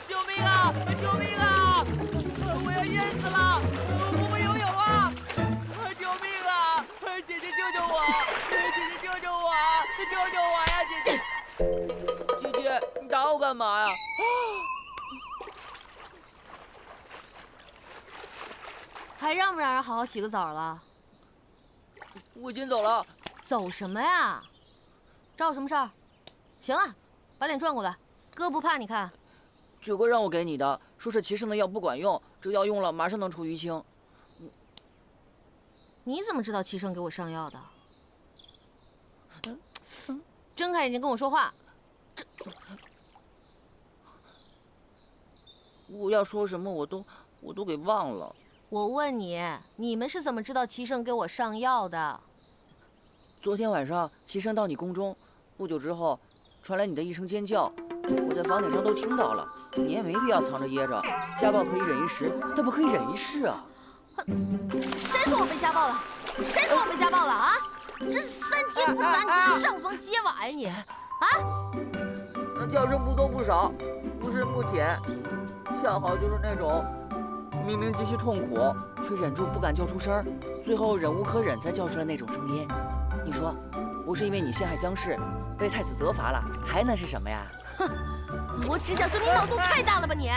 救命啊！救命啊！我要淹死了！我会游泳啊！救命啊！姐姐救救我！姐姐救救我！救救我呀！姐姐，姐姐，你打我干嘛呀？还让不让人好好洗个澡了？我先走了。走什么呀？找我什么事儿？行了，把脸转过来，哥不怕你看。九哥让我给你的，说是齐胜的药不管用，这药用了马上能出淤青。你怎么知道齐胜给我上药的？睁开眼睛跟我说话。我要说什么我都给忘了。我问你，你们是怎么知道齐胜给我上药的？昨天晚上齐胜到你宫中，不久之后，传来你的一声尖叫，我在房顶上都听到了。你也没必要藏着掖着，家暴可以忍一时，但不可以忍一世啊！谁说我被家暴了？谁说我被家暴了啊？这3天不打你上房揭瓦呀你！啊？那叫声不多不少，不深不浅，恰好就是那种明明极其痛苦，却忍住不敢叫出声，最后忍无可忍才叫出来那种声音。你说，不是因为你陷害姜氏，被太子责罚了，还能是什么呀？哼，我只想说你脑洞太大了吧你！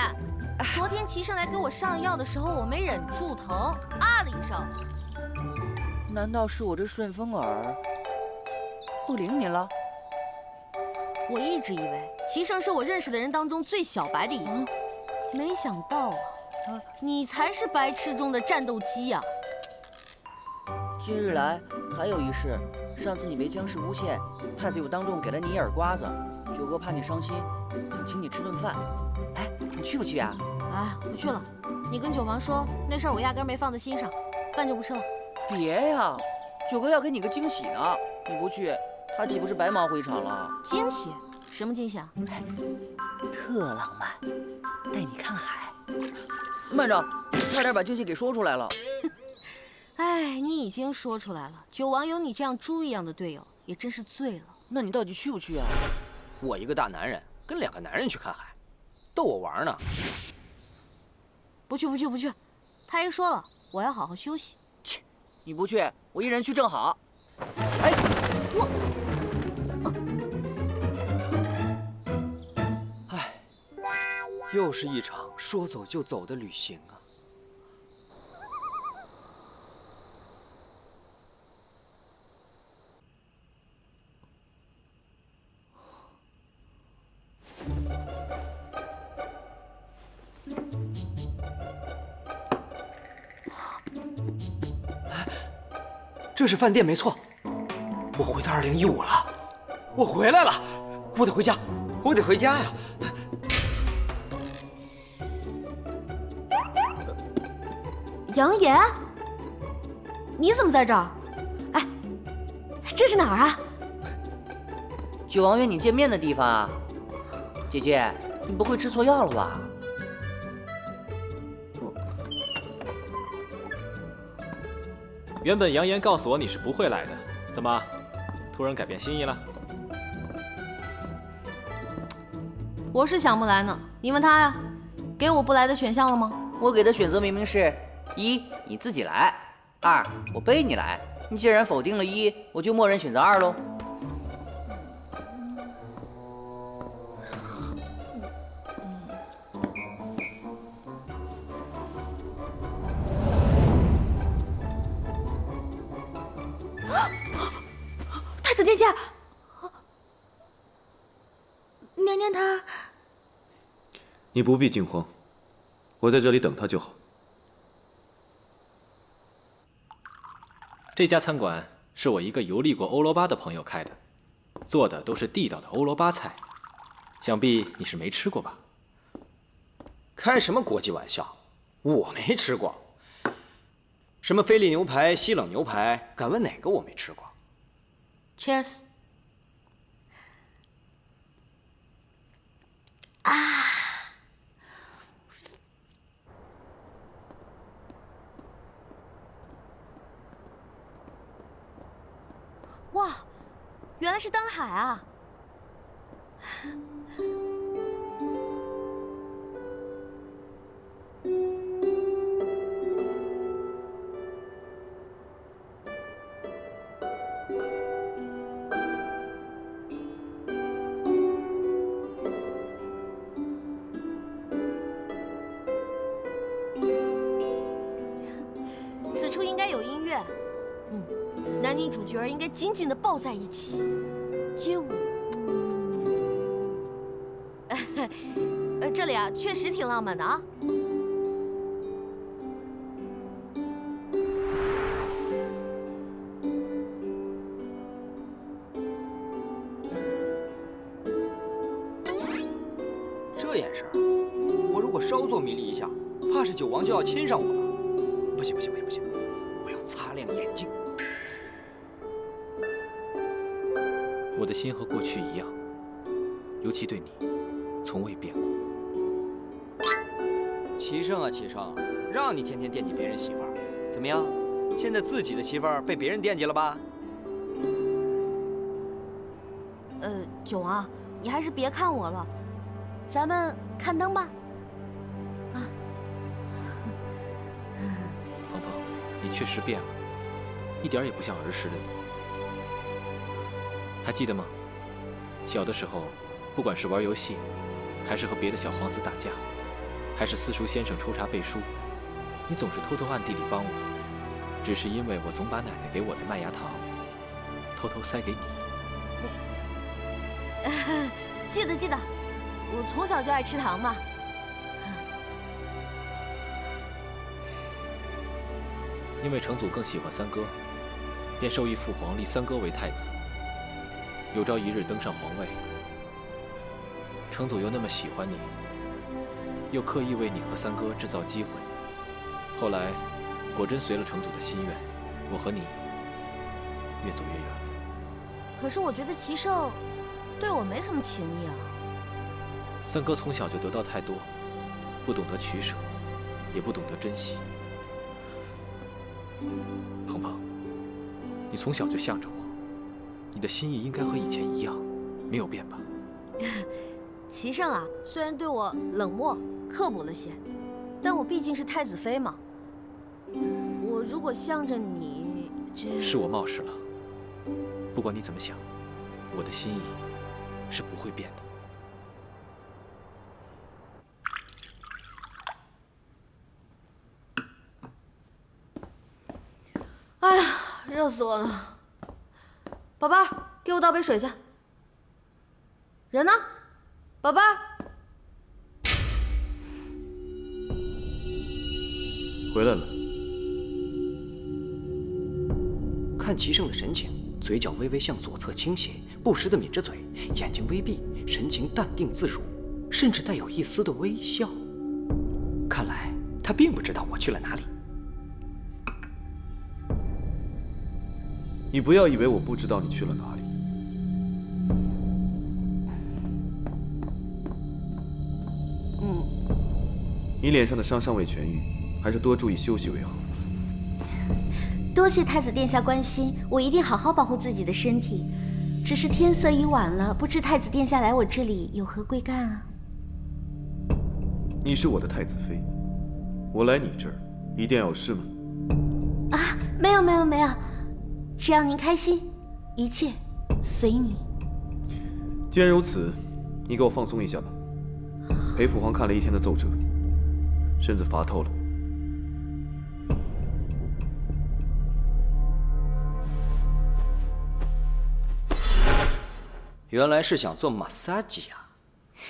昨天齐胜来给我上药的时候，我没忍住疼，啊了一声。难道是我这顺风耳不灵您了？我一直以为齐胜是我认识的人当中最小白的一个，没想到啊，你才是白痴中的战斗机呀！今日来还有一事，上次你被姜氏诬陷，太子又当众给了你一耳刮子，九哥怕你伤心，想请你吃顿饭。哎，你去不去呀？哎，不去了。你跟九王说那事儿我压根没放在心上，饭就不吃了。别呀，九哥要给你个惊喜呢，你不去，他岂不是白忙回场了？惊喜？什么惊喜啊？特浪漫，带你看海。慢着，差点把惊喜给说出来了。哎，你已经说出来了。九王有你这样猪一样的队友，也真是醉了。那你到底去不去啊？我一个大男人跟2个男人去看海，逗我玩呢？不去不去不去，太医说了，我要好好休息。切，你不去，我一人去正好。哎，唉，又是一场说走就走的旅行啊！这是饭店没错，我回到2015了，我回来了，我得回家，我得回家呀！杨岩，你怎么在这儿？哎，这是哪儿啊？九王约你见面的地方啊。姐姐，你不会吃错药了吧？原本杨岩告诉我你是不会来的，怎么突然改变心意了？我是想不来呢，你问他呀。给我不来的选项了吗？我给的选择明明是1，你自己来；2，我背你来。你既然否定了1，我就默认选择2喽。太子殿下，娘娘她……你不必惊慌，我在这里等他就好。这家餐馆是我一个游历过欧罗巴的朋友开的，做的都是地道的欧罗巴菜，想必你是没吃过吧？开什么国际玩笑？我没吃过。什么菲力牛排、西冷牛排，敢问哪个我没吃过？ Cheers！ 啊！哇，原来是灯海啊！此处应该有音乐，男女主角应该紧紧地抱在一起，街舞。这里啊，确实挺浪漫的啊。这眼神儿，我如果稍作迷离一下，怕是九王就要亲上我了。不行不行不行不行，我要擦亮眼睛。我的心和过去一样，尤其对你，从未变过。齐胜啊齐胜，让你天天惦记别人媳妇儿，怎么样？现在自己的媳妇儿被别人惦记了吧？九王，你还是别看我了，咱们看灯吧。啊，鹏鹏，你确实变了，一点也不像儿时的你。还记得吗？小的时候，不管是玩游戏，还是和别的小皇子打架，还是私塾先生抽查背书，你总是偷偷暗地里帮我，只是因为我总把奶奶给我的麦芽糖偷偷塞给你。记得记得，我从小就爱吃糖嘛。因为成祖更喜欢三哥，便授意父皇立三哥为太子。有朝一日登上皇位，成祖又那么喜欢你，又刻意为你和三哥制造机会，后来果真随了成祖的心愿，我和你越走越远了。可是我觉得齐胜对我没什么情谊啊。三哥从小就得到太多，不懂得取舍，也不懂得珍惜。鹏鹏，你从小就向着我，你的心意应该和以前一样，没有变吧？齐胜啊，虽然对我冷漠刻薄了些，但我毕竟是太子妃嘛。我如果向着你，是我冒失了。不管你怎么想，我的心意是不会变的。哎呀，热死我了！宝贝儿，给我倒杯水去。人呢？宝贝儿。回来了。看齐胜的神情，嘴角微微向左侧倾斜，不时地抿着嘴，眼睛微闭，神情淡定自如，甚至带有一丝的微笑。看来他并不知道我去了哪里。你不要以为我不知道你去了哪里。你脸上的伤尚未痊愈，还是多注意休息为好。多谢太子殿下关心，我一定好好保护自己的身体。只是天色已晚了，不知太子殿下来我这里有何贵干啊？你是我的太子妃，我来你这儿一定要有事吗？啊，没有没有没有，只要您开心，一切随你。既然如此，你给我放松一下吧。陪父皇看了一天的奏折，身子乏透了。原来是想做马萨吉呀，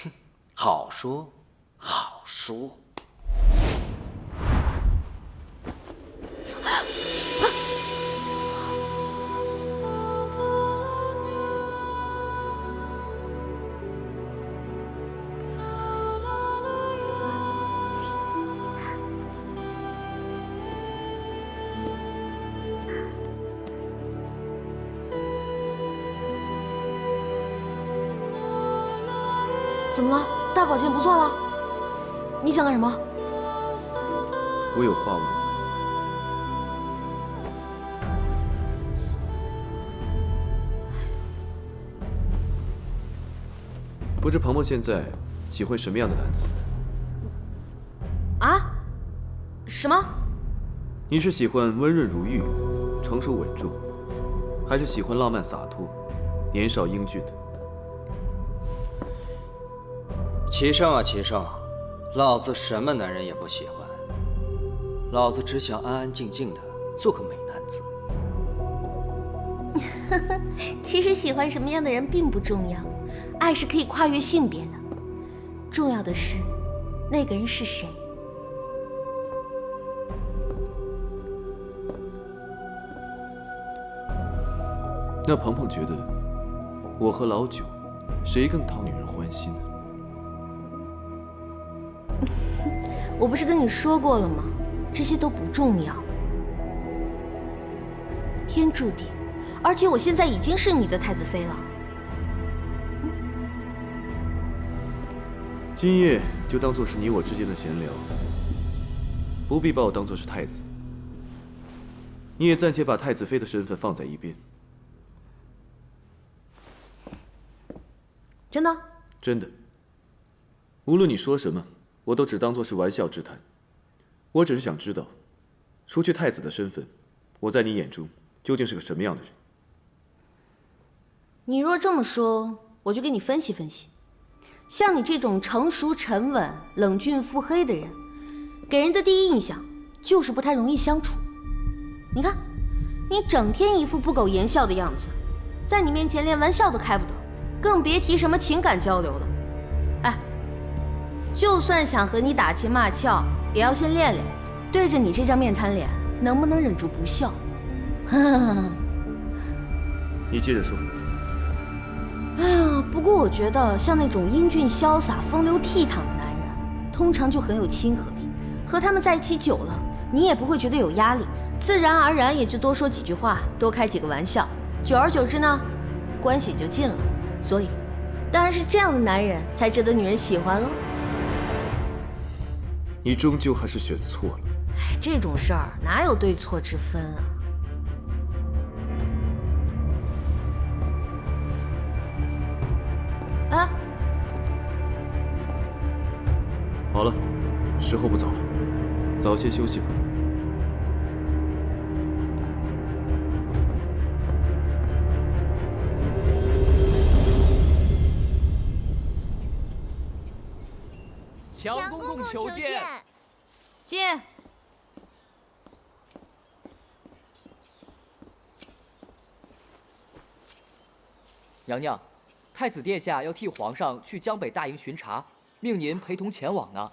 哼，好说，好说。怎么了？大宝剑不做了？你想干什么？我有话问你。不知鹏鹏现在喜欢什么样的男子？啊？什么？你是喜欢温润如玉、成熟稳重，还是喜欢浪漫洒脱、年少英俊的？齐胜啊，齐胜，老子什么男人也不喜欢，老子只想安安静静的做个美男子。其实喜欢什么样的人并不重要，爱是可以跨越性别的，重要的是那个人是谁。那鹏鹏觉得，我和老九，谁更讨女人欢心呢？我不是跟你说过了吗？这些都不重要。天注定，而且我现在已经是你的太子妃了。今夜就当做是你我之间的闲聊，不必把我当做是太子。你也暂且把太子妃的身份放在一边。真的？真的。无论你说什么，我都只当作是玩笑之谈。我只是想知道，除去太子的身份，我在你眼中究竟是个什么样的人？你若这么说，我就给你分析分析。像你这种成熟沉稳、冷峻腹黑的人，给人的第一印象就是不太容易相处。你看，你整天一副不苟言笑的样子，在你面前连玩笑都开不得，更别提什么情感交流了。哎，就算想和你打情骂俏，也要先练练，对着你这张面瘫脸，能不能忍住不笑？你接着说。哎呀，不过我觉得像那种英俊潇洒、风流倜傥的男人，通常就很有亲和力。和他们在一起久了，你也不会觉得有压力，自然而然也就多说几句话，多开几个玩笑，久而久之呢，关系就近了。所以，当然是这样的男人才值得女人喜欢喽。你终究还是选错了。哎，这种事儿哪有对错之分啊？啊！好了，时候不早了，早些休息吧。强公公求见。进。娘娘，太子殿下要替皇上去江北大营巡查，命您陪同前往呢。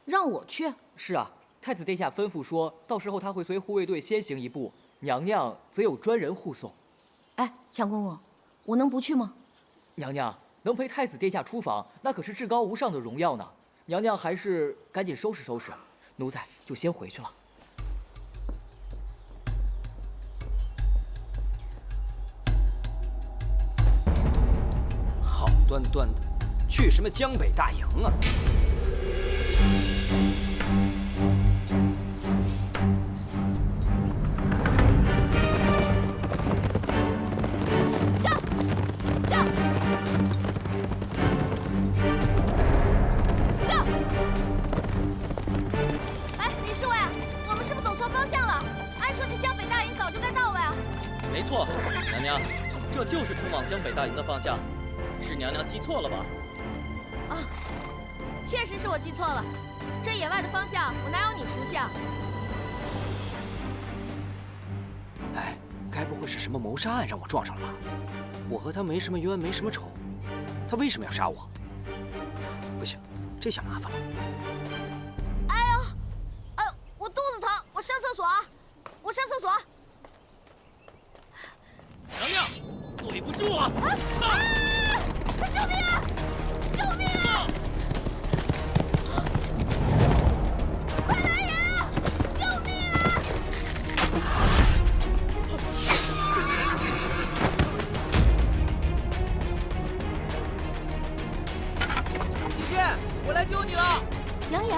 让我去？是啊，太子殿下吩咐说，到时候他会随护卫队先行一步，娘娘则有专人护送。哎，强公公，我能不去吗？娘娘能陪太子殿下出访，那可是至高无上的荣耀呢。娘娘还是赶紧收拾收拾，奴才就先回去了。好端端的，去什么江北大营啊？哎，李侍卫啊，我们是不是走错方向了？按说这江北大营早就该到了呀。没错，娘娘，这就是通往江北大营的方向，是娘娘记错了吧？啊，确实是我记错了，这野外的方向我哪有你熟悉啊？哎，该不会是什么谋杀案让我撞上了吧？我和他没什么冤，没什么仇，他为什么要杀我？不行，这下麻烦了。哎呦，我肚子疼，我上厕所啊，我上厕所。娘娘，对不住了！救命啊！救命啊！快来人啊！救命啊！姐姐，我来救你了！杨言，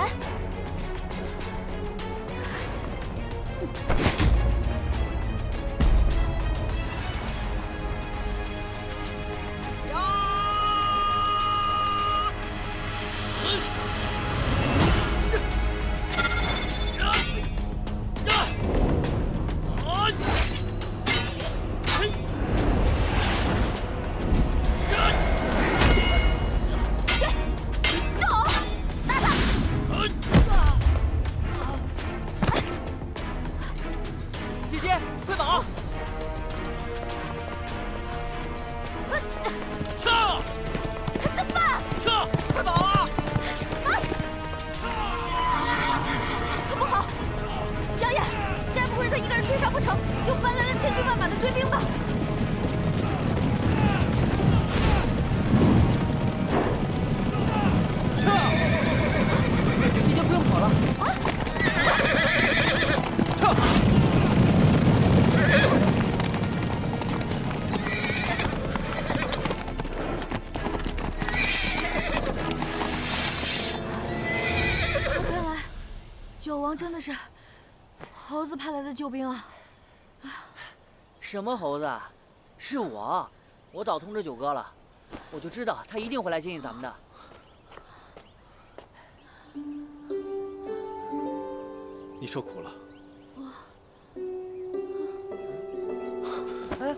九王真的是猴子派来的救兵啊！什么猴子？是我，我早通知九哥了，我就知道他一定会来接应咱们的。你受苦了。哎，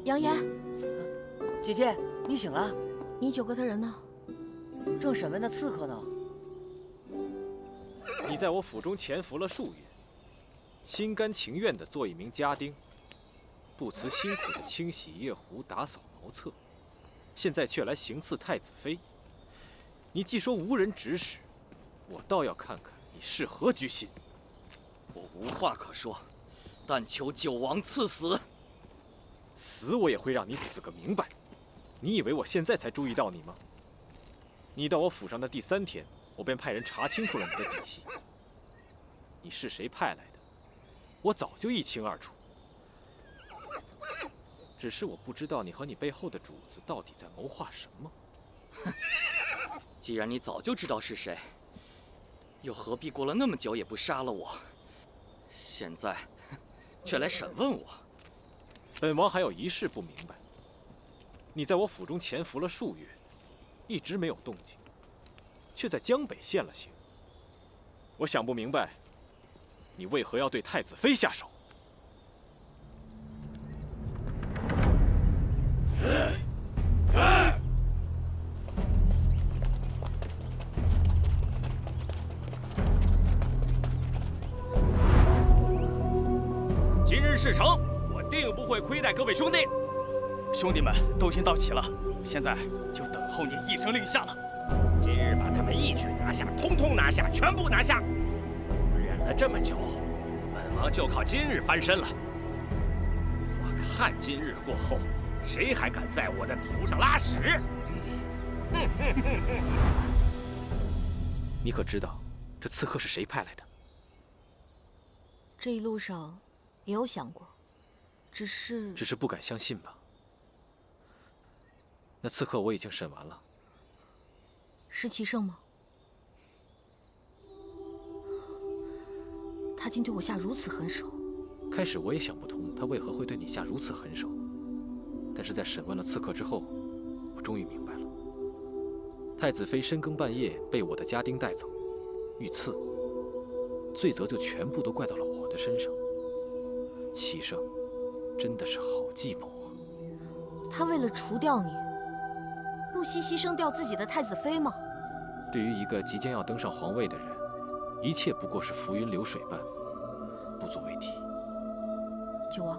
杨言，姐姐，你醒了？你九哥他人呢？正审问那刺客呢。你在我府中潜伏了数月，心甘情愿地做一名家丁，不辞辛苦地清洗夜壶、打扫茅厕，现在却来行刺太子妃。你既说无人指使，我倒要看看你是何居心。我无话可说，但求九王赐死。死我也会让你死个明白。你以为我现在才注意到你吗？你到我府上的第3天，我便派人查清楚了你的底细。你是谁派来的，我早就一清二楚。只是我不知道你和你背后的主子到底在谋划什么。既然你早就知道是谁，又何必过了那么久也不杀了我？现在却来审问我。本王还有一事不明白，你在我府中潜伏了数月，一直没有动静，却在江北现了形。我想不明白，你为何要对太子妃下手？今日事成，我定不会亏待各位兄弟。兄弟们都已经到齐了，现在就等候你一声令下了。今日把他们一举拿下，通通拿下，全部拿下。忍了这么久，本王就靠今日翻身了。我看今日过后，谁还敢在我的头上拉屎？你可知道这刺客是谁派来的？这一路上也有想过，只是不敢相信吧？那刺客我已经审完了。是齐胜吗？他竟对我下如此狠手。开始我也想不通他为何会对你下如此狠手，但是在审问了刺客之后，我终于明白了。太子妃深更半夜被我的家丁带走，遇刺，罪责就全部都怪到了我的身上。齐胜真的是好计谋啊！他为了除掉你，不惜牺牲掉自己的太子妃吗？对于一个即将要登上皇位的人，一切不过是浮云流水般，不足为提。九王，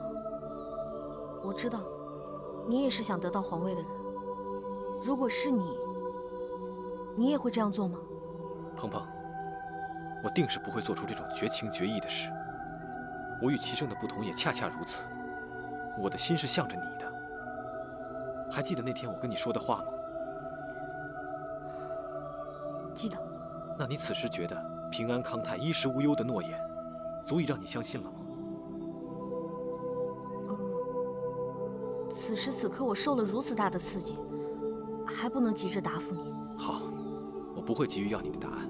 我知道，你也是想得到皇位的人。如果是你，你也会这样做吗？鹏鹏，我定是不会做出这种绝情绝义的事。我与齐胜的不同也恰恰如此，我的心是向着你的。还记得那天我跟你说的话吗？记得。那你此时觉得平安康泰、衣食无忧的诺言，足以让你相信了吗？此时此刻我受了如此大的刺激，还不能急着答复你。好，我不会急于要你的答案。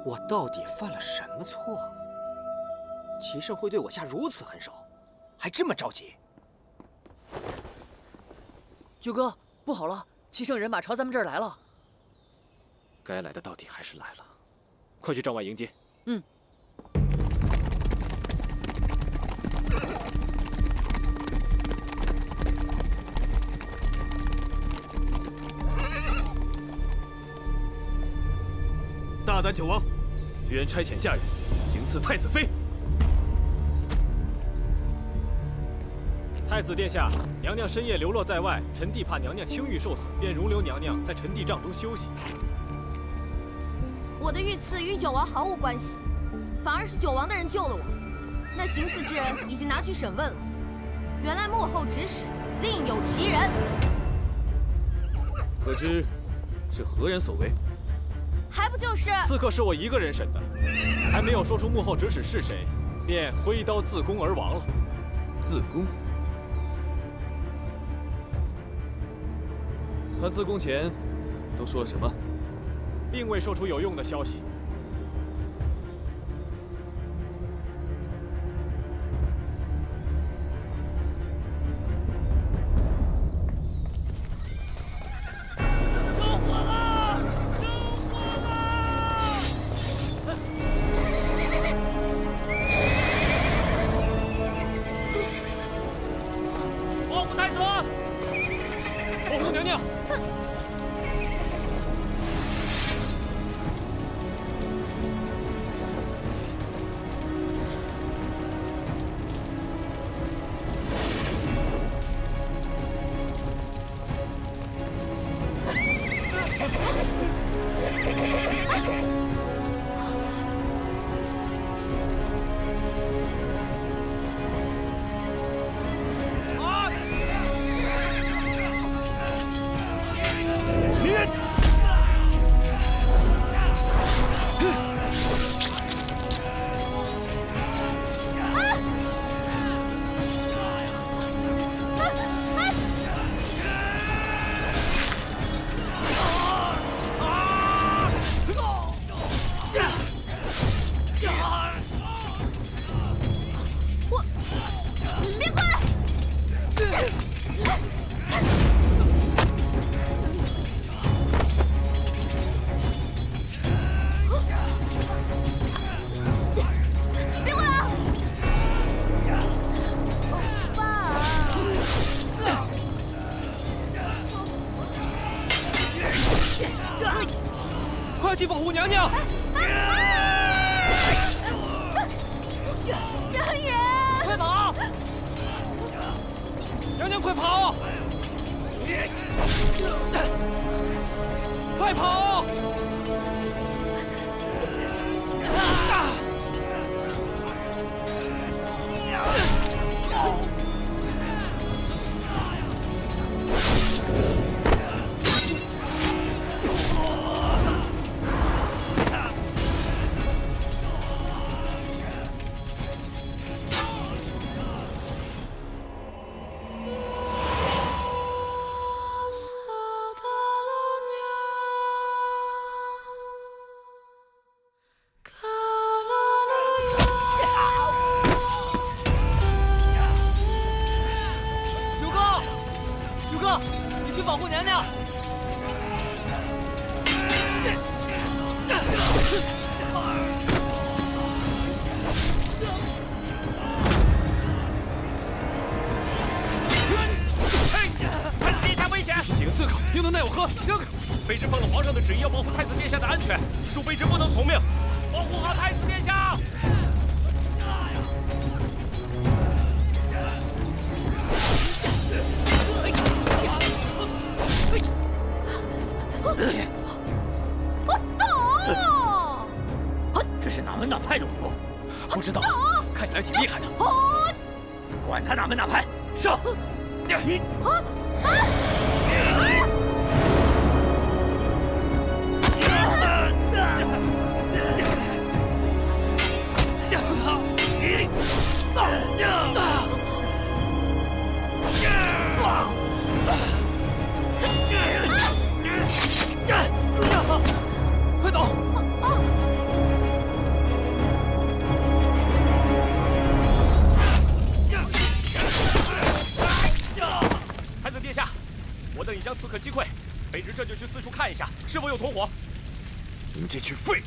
我到底犯了什么错？齐胜会对我下如此狠手，还这么着急？九哥，不好了，齐胜人马朝咱们这儿来了。该来的到底还是来了，快去帐外迎接。嗯。大胆九王，居然差遣下人行刺太子妃！太子殿下，娘娘深夜流落在外，臣弟怕娘娘清誉受损，便容留娘娘在臣弟帐中休息。我的遇刺与九王毫无关系，反而是九王的人救了我。那行刺之人已经拿去审问了，原来幕后指使另有其人。可知是何人所为？还不就是刺客是我一个人审的，还没有说出幕后指使是谁，便挥刀自宫而亡了。自宫？他自宫前都说了什么？并未说出有用的消息。快去保护娘娘！娘爷，快跑！娘娘，快跑！快跑！保护娘娘！太子殿下危险！是几个刺客，又能奈我何？让开！卑职奉了皇上的旨意，要保护太子殿下的安全，恕卑职不能从命。保护好太子殿下！ 这是哪门哪派的武功？不知道，看起来挺厉害的。管他哪门哪派，上！快走！太子殿下，我等已将刺客击溃，卑职这就去四处看一下，是否有同伙。你们这群废物！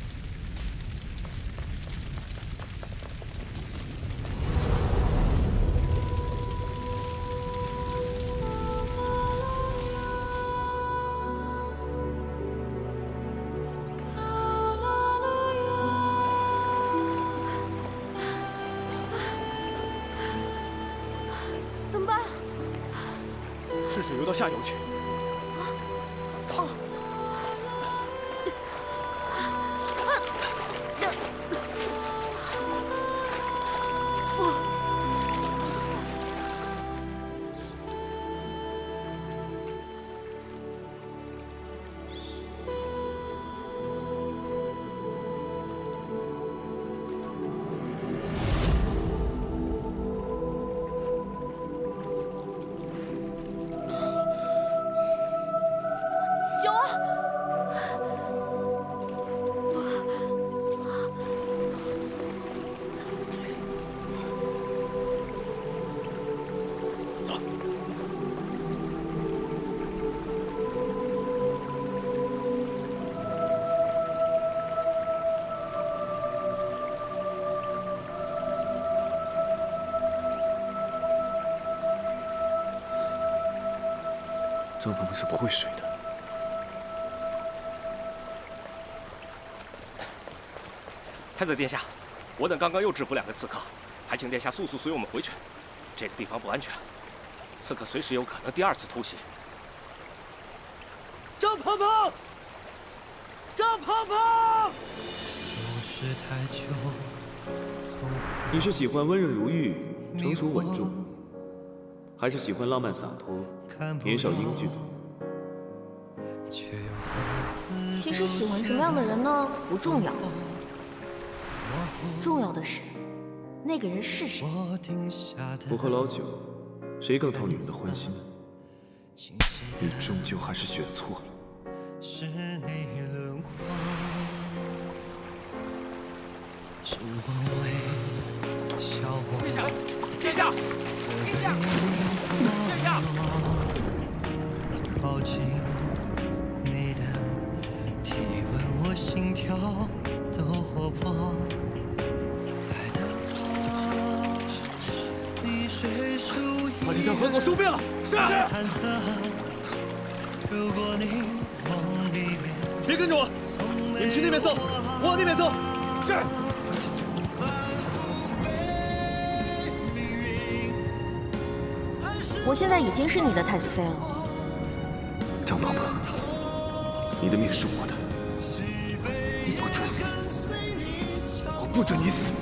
怎么办？顺水游到下游去。走。张鹏鹏是不会睡的。太子殿下，我等刚刚又制服2个刺客，还请殿下速速随我们回去。这个地方不安全，刺客随时有可能第2次偷袭。张鹏鹏，张鹏鹏！你是喜欢温润如玉、成熟稳重，还是喜欢浪漫洒脱、年少英俊？其实喜欢什么样的人呢，不重要，重要的是那个人是谁。不喝老酒，谁更讨你们的欢心？你终究还是选错了。殿下，殿下，殿下，殿下！抱紧你的体温，我心跳都活泼。把这条河狗收灭了！是。别跟着我，你们去那边搜，我往那边搜。是。我现在已经是你的太子妃了。张鹏鹏，你的命是我的，你不准死，我不准你死。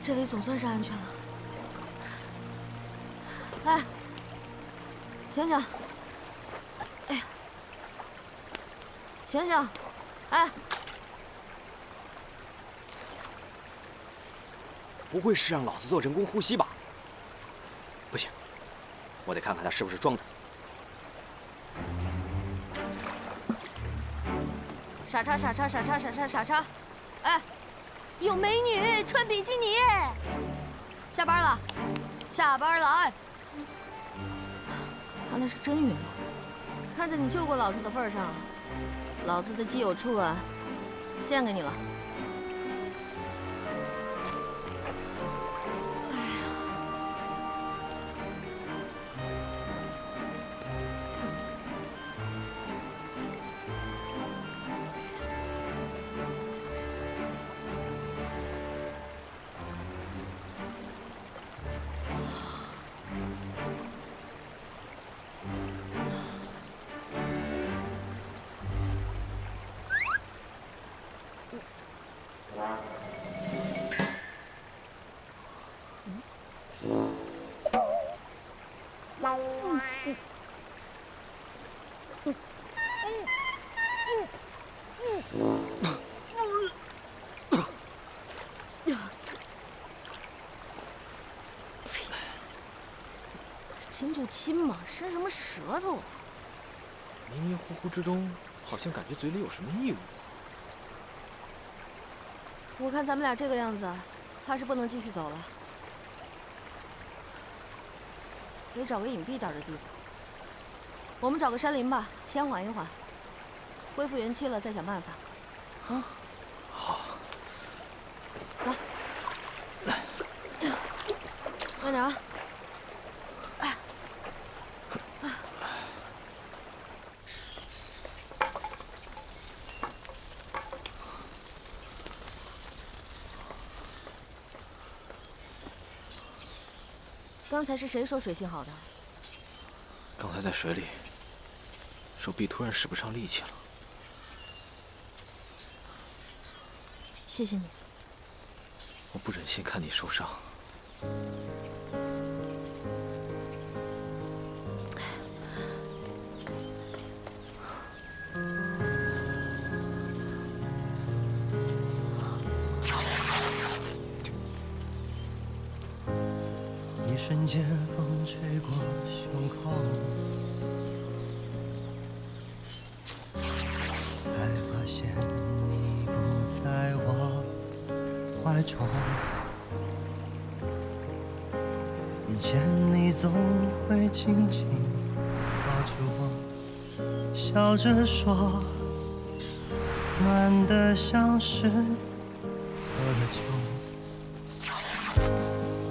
这里总算是安全了。哎，醒醒！哎，醒醒！哎，不会是让老子做人工呼吸吧？不行，我得看看他是不是装的。傻叉傻叉傻叉傻叉傻叉！哎，有美女穿比基尼。下班了，下班了！哎，他那是真晕了。看在你救过老子的份上，老子的基友处啊，献给你了。亲就亲嘛，伸什么舌头啊？迷迷糊糊之中，好像感觉嘴里有什么异物。我看咱们俩这个样子，怕是不能继续走了，得找个隐蔽点的地方。我们找个山林吧，先缓一缓，恢复元气了再想办法。嗯，好。走，慢点啊。刚才是谁说水性好的？刚才在水里，手臂突然使不上力气了。谢谢你。我不忍心看你受伤。一瞬间，风吹过胸口，才发现你不在我怀中。以前你总会紧紧抱住我，笑着说，暖得像是喝了酒。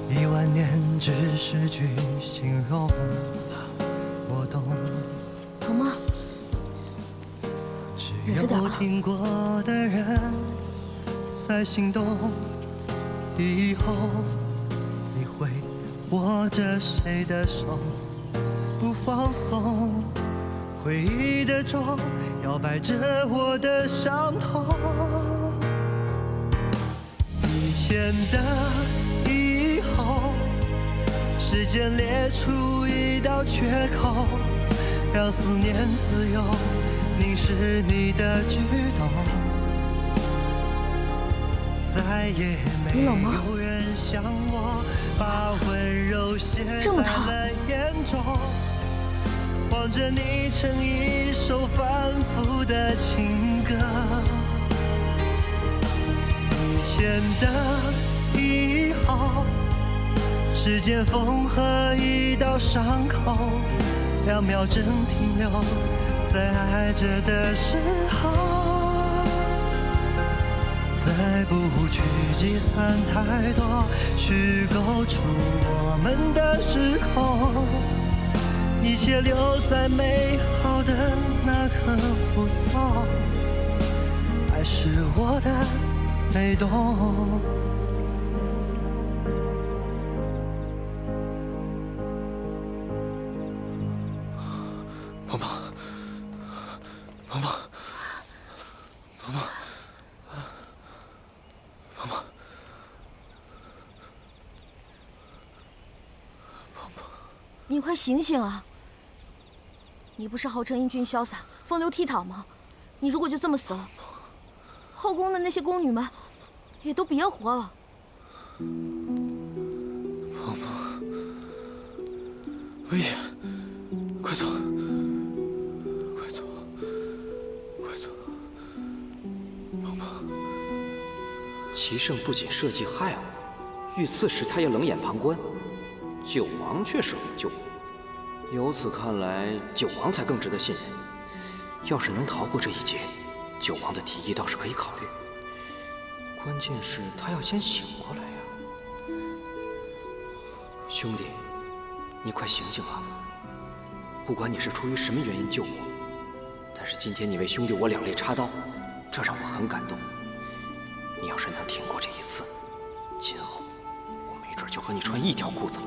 10000年只是句形容，我懂。疼吗？只有听过的人才心动，以后你会握着谁的手不放松？回忆的钟摇摆着我的伤痛，以前的以后，时间裂出一道缺口，让思念自由凝视你的举动，再也没有人像我把温柔写在了眼中，望着你成一首反复的情歌。以前的以后，时间缝合一道伤口，2秒针停留在爱着的时候，再不去计算太多，虚构出我们的时空，一切留在美好的那刻不走，爱是我的被动。鹏鹏，鹏鹏，鹏鹏，鹏鹏，鹏鹏，你快醒醒啊！你不是号称英俊潇洒、风流倜傥吗？你如果就这么死了，后宫的那些宫女们也都别活了。鹏鹏，危险，快走！齐胜不仅设计害我，遇刺时他也冷眼旁观，九王却舍命救我。由此看来，九王才更值得信任。要是能逃过这一劫，九王的提议倒是可以考虑。关键是他要先醒过来呀！兄弟，你快醒醒啊！不管你是出于什么原因救我，但是今天你为兄弟我两肋插刀，这让我很感动。你要是能挺过这一次，今后我没准就和你穿一条裤子了。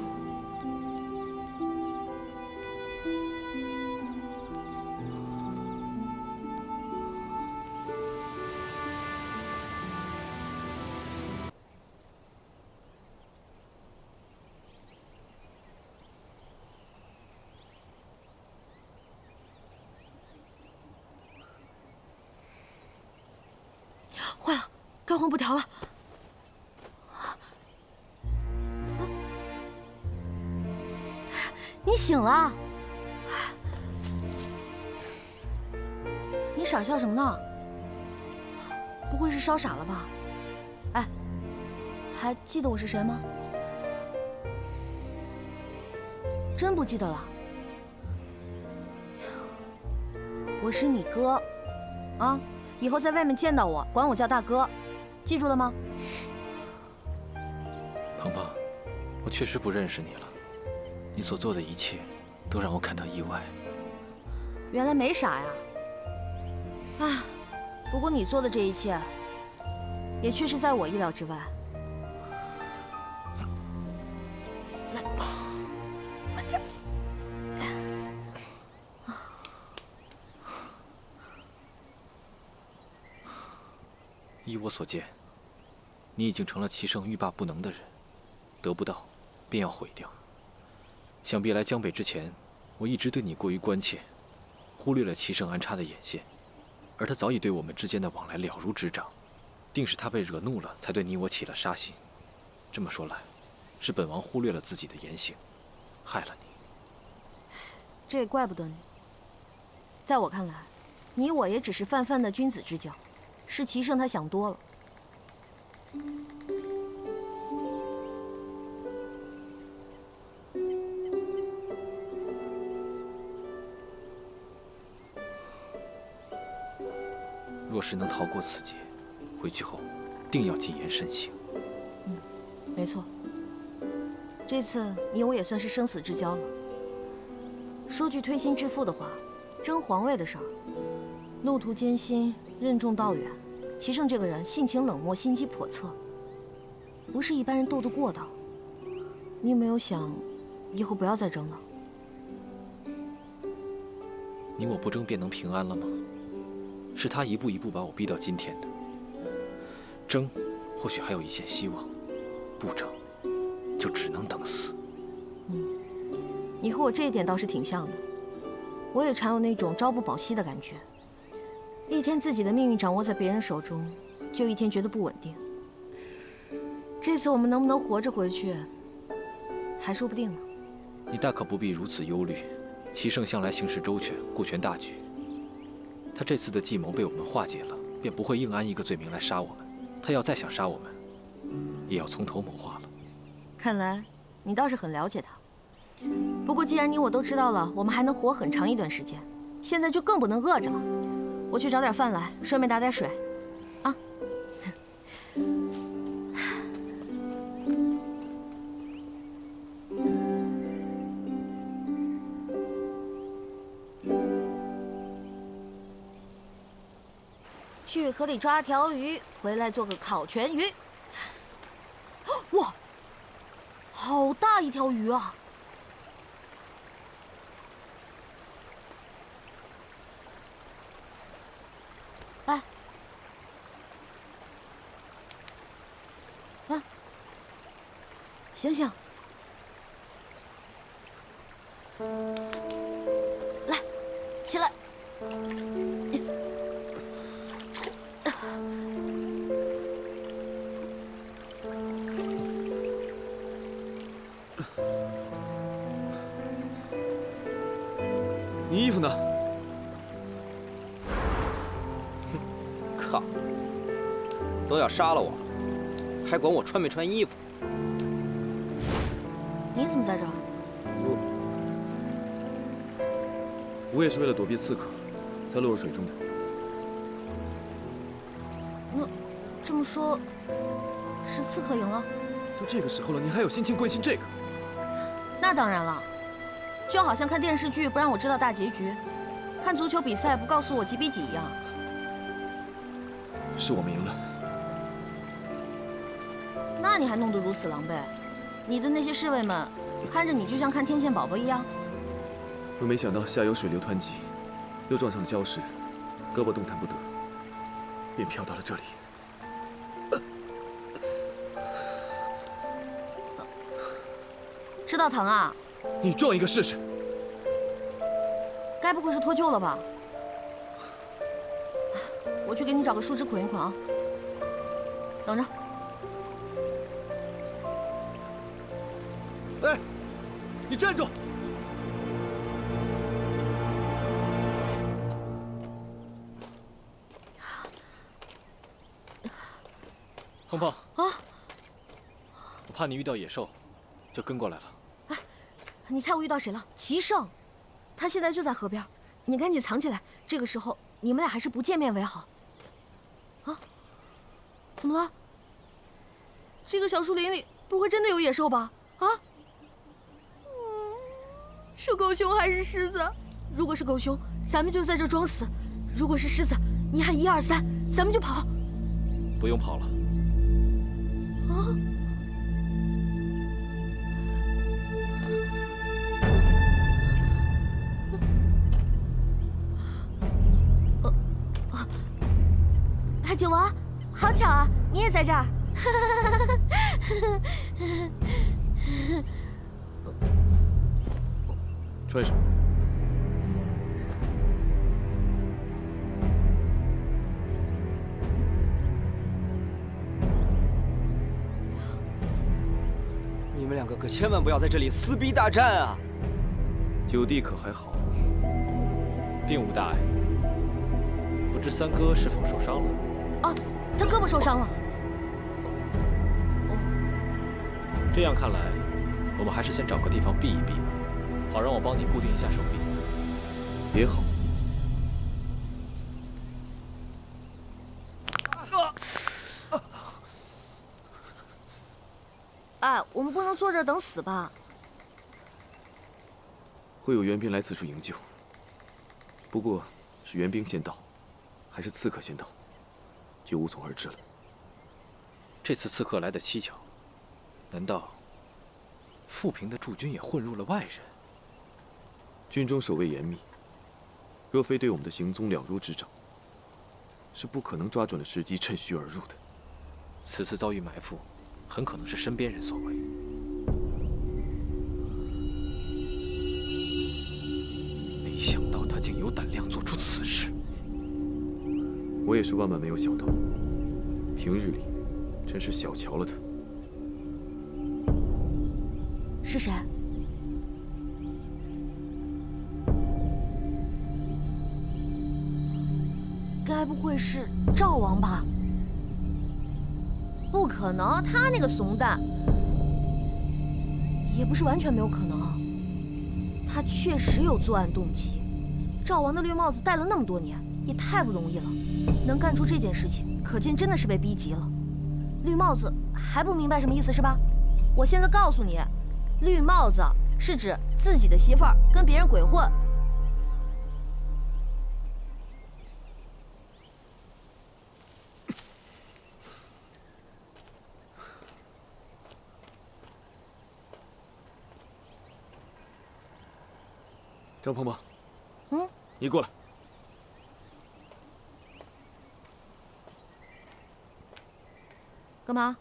坏了，该换布条了。你醒了？你傻笑什么呢？不会是烧傻了吧？哎，还记得我是谁吗？真不记得了？我是你哥，啊！以后在外面见到我，管我叫大哥，记住了吗？鹏鹏，我确实不认识你了，你所做的一切都让我感到意外。原来没傻呀！啊，不过你做的这一切，也确实在我意料之外。来，慢点。依我所见，你已经成了齐胜欲罢不能的人，得不到便要毁掉。想必来江北之前，我一直对你过于关切，忽略了齐胜安插的眼线，而他早已对我们之间的往来了如指掌，定是他被惹怒了，才对你我起了杀心。这么说来，是本王忽略了自己的言行，害了你。这也怪不得你。在我看来，你我也只是泛泛的君子之交。是齐胜他想多了。若是能逃过此劫，回去后定要谨言慎行。没错。这次你我也算是生死之交了。说句推心置腹的话，争皇位的事儿，路途艰辛，任重道远。齐胜这个人性情冷漠，心机叵测，不是一般人斗得过的。你有没有想，以后不要再争了？你我不争便能平安了吗？是他一步一步把我逼到今天的。争，或许还有一线希望；不争，就只能等死。你和我这一点倒是挺像的。我也常有那种朝不保夕的感觉，一天自己的命运掌握在别人手中，就一天觉得不稳定。这次我们能不能活着回去，还说不定呢。你大可不必如此忧虑。齐胜向来行事周全，顾全大局。他这次的计谋被我们化解了，便不会硬安一个罪名来杀我们。他要再想杀我们，也要从头谋划了。看来你倒是很了解他。不过既然你我都知道了，我们还能活很长一段时间，现在就更不能饿着了。我去找点饭来，顺便打点水，啊。去河里抓条鱼，回来做个烤全鱼。哇，好大一条鱼啊！来，啊，醒醒！来，起来！你衣服呢？靠！都要杀了我，还管我穿没穿衣服？你怎么在这儿？我也是为了躲避刺客，才落入水中的。那这么说，是刺客赢了？都这个时候了，你还有心情关心这个？那当然了，就好像看电视剧不让我知道大结局，看足球比赛不告诉我几比几一样。是我们赢了。那你还弄得如此狼狈，你的那些侍卫们看着你就像看天线宝宝一样。我没想到下游水流湍急，又撞上了礁石，胳膊动弹不得，便飘到了这里。知道疼啊？你撞一个试试。该不会是脱臼了吧？我去给你找个树枝捆一捆啊。等着。哎，你站住！碰碰啊！我怕你遇到野兽，就跟过来了。哎，你猜我遇到谁了？齐胜，他现在就在河边，你赶紧藏起来。这个时候你们俩还是不见面为好。啊？怎么了？这个小树林里不会真的有野兽吧？啊？是狗熊还是狮子？如果是狗熊，咱们就在这装死；如果是狮子，你喊1、2、3，咱们就跑。不用跑了。啊！九王，好巧啊，你也在这儿。穿上。你们两个可千万不要在这里撕逼大战啊！九弟可还好？并无大碍。不知三哥是否受伤了？啊，他胳膊受伤了。这样看来，我们还是先找个地方避一避吧，好让我帮你固定一下手臂。也好。哎，我们不能坐这儿等死吧？会有援兵来此处营救，不过是援兵先到，还是刺客先到，就无从而知了。这次刺客来得蹊跷，难道富平的驻军也混入了外人？军中守卫严密，若非对我们的行踪了如指掌，是不可能抓准了时机趁虚而入的。此次遭遇埋伏，很可能是身边人所为。没想到他竟有胆量做出此事。我也是万万没有想到，平日里真是小瞧了他。是谁？该不会是赵王吧？不可能，他那个怂蛋，也不是完全没有可能。他确实有作案动机。赵王的绿帽子戴了那么多年，也太不容易了，能干出这件事情，可见真的是被逼急了。绿帽子还不明白什么意思是吧？我现在告诉你，绿帽子是指自己的媳妇儿跟别人鬼混。张鹏鹏，嗯，你过来。干嘛？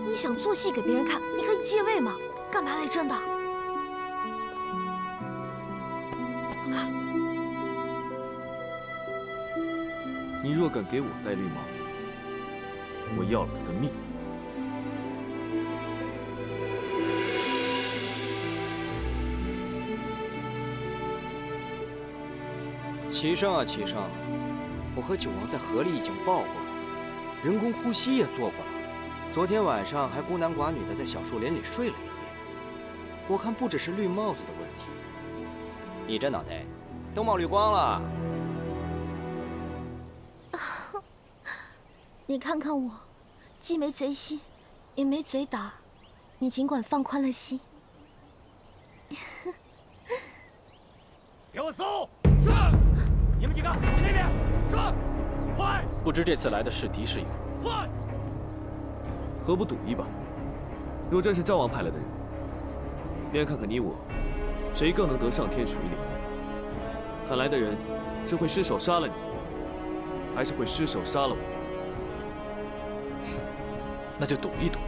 你想做戏给别人看，你可以借位嘛，干嘛来真的？你若敢给我戴绿帽子，我要了他的命。齐胜啊，齐胜，我和九王在河里已经抱过了，人工呼吸也做过了。昨天晚上还孤男寡女的在小树林里睡了一夜。我看不只是绿帽子的问题，你这脑袋都冒绿光了。你看看我，既没贼心，也没贼胆，你尽管放宽了心。给我搜！是！你们几个去那边！是！快！不知这次来的是敌是友？快！何不赌一把？若真是赵王派来的人，便看看你我谁更能得上天水岭。看来的人是会失手杀了你，还是会失手杀了我？那就赌一赌。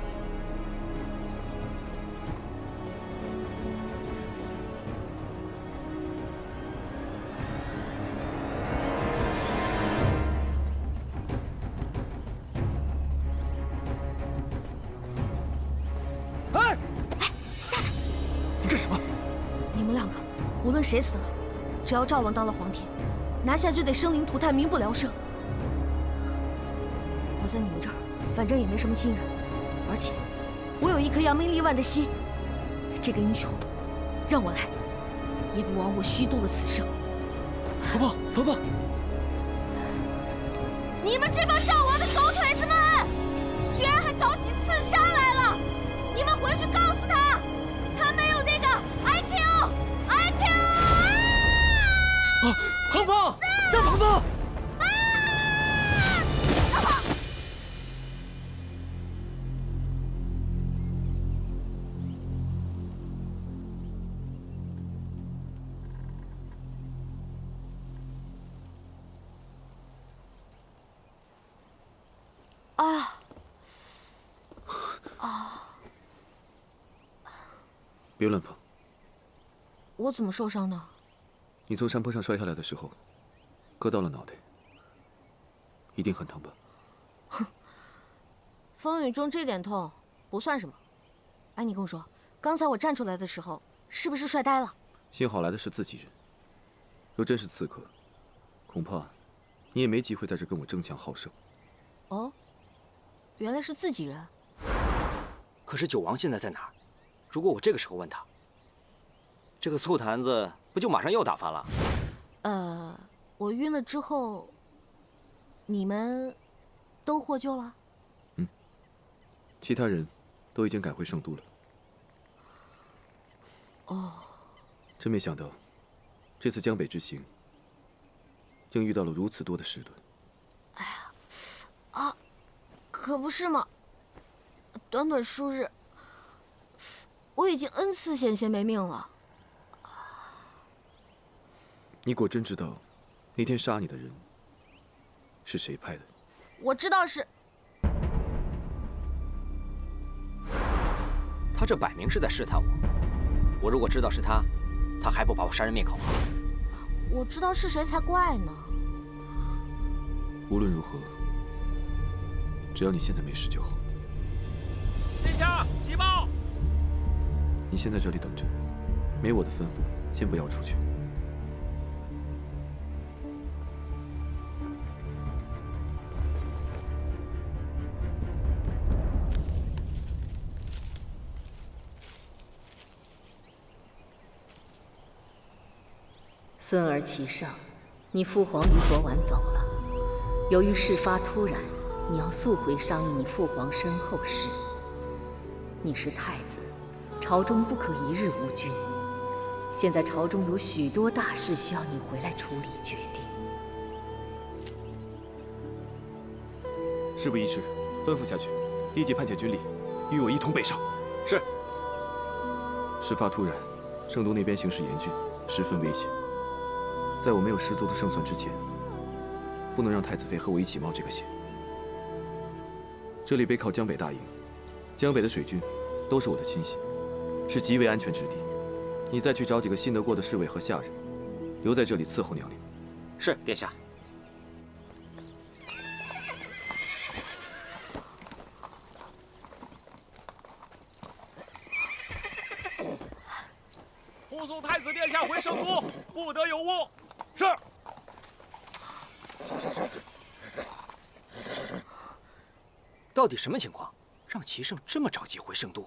下来！你干什么？你们两个，无论谁死了，只要赵王当了皇帝，拿下就得生灵涂炭，民不聊生。我在你们这儿，反正也没什么亲人，而且我有一颗扬名立万的心。这个英雄，让我来，也不枉我虚度了此生。鹏鹏，鹏鹏！你们这帮赵王的狗腿子们，居然还搞起刺杀来了！你们回去告诉他，他没有那个 IQ。啊，鹏鹏，张鹏鹏！别乱碰！我怎么受伤的？你从山坡上摔下来的时候，割到了脑袋，一定很疼吧？哼，风雨中这点痛不算什么。哎，你跟我说，刚才我站出来的时候，是不是帅呆了？幸好来的是自己人，若真是刺客，恐怕你也没机会在这跟我争强好胜。哦，原来是自己人。可是九王现在在哪儿？如果我这个时候问他，这个醋坛子不就马上又打翻了？我晕了之后，你们都获救了？其他人都已经赶回圣都了。哦，真没想到，这次江北之行，竟遇到了如此多的事端。哎呀，啊，可不是嘛！短短数日，我已经 N 次险些没命了。你果真知道，那天杀你的人是谁派的？我知道是。他这摆明是在试探我。我如果知道是他，他还不把我杀人灭口？我知道是谁才怪呢。无论如何，只要你现在没事就好。殿下，急报！你先在这里等着，没我的吩咐，先不要出去。孙儿启上，你父皇于昨晚走了。由于事发突然，你要速回商议你父皇身后事。你是太子，朝中不可一日无君。现在朝中有许多大事需要你回来处理决定。事不宜迟，吩咐下去，立即派遣军力，与我一同北上。是。事发突然，圣都那边形势严峻，十分危险。在我没有十足的胜算之前，不能让太子妃和我一起冒这个险。这里背靠江北大营，江北的水军都是我的亲信，是极为安全之地。你再去找几个信得过的侍卫和下人，留在这里伺候娘娘。是，殿下。护送太子殿下回圣都，不得有误。是。到底什么情况，让齐胜这么着急回圣都？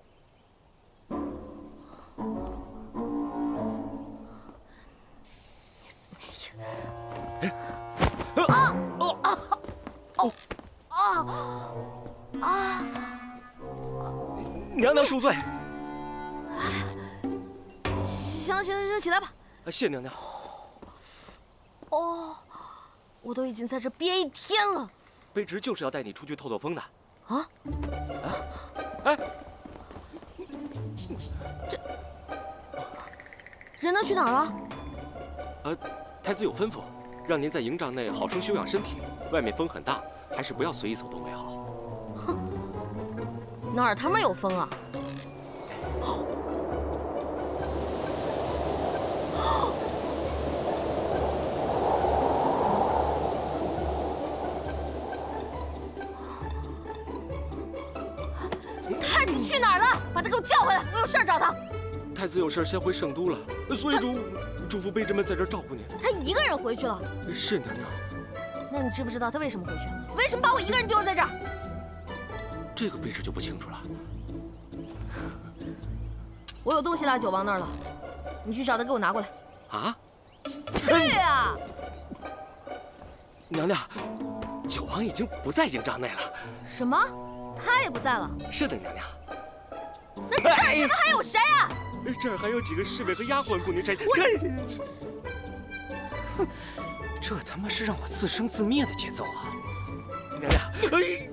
娘娘恕罪。行，起来吧。谢娘娘。哦，我都已经在这憋一天了。卑职就是要带你出去透透风的。啊？哎，这人都去哪儿了？太子有吩咐，让您在营帐内好生休养身体。外面风很大，还是不要随意走动为好。哼，哪儿他妈有风啊？太子去哪儿了？把他给我叫回来，我有事儿找他。太子有事先回圣都了，所以嘱咐卑职们在这儿照顾您。他一个人回去了。是娘娘。那你知不知道他为什么回去？为什么把我一个人丢在这儿？这个卑职就不清楚了。我有东西落九王那儿了，你去找他给我拿过来。啊？去啊！娘娘，九王已经不在营帐内了。什么？他也不在了？是的，娘娘。那这儿他们还有谁啊？这儿还有几个侍卫和丫鬟供您差遣。哼，这他妈是让我自生自灭的节奏啊！娘娘，哎。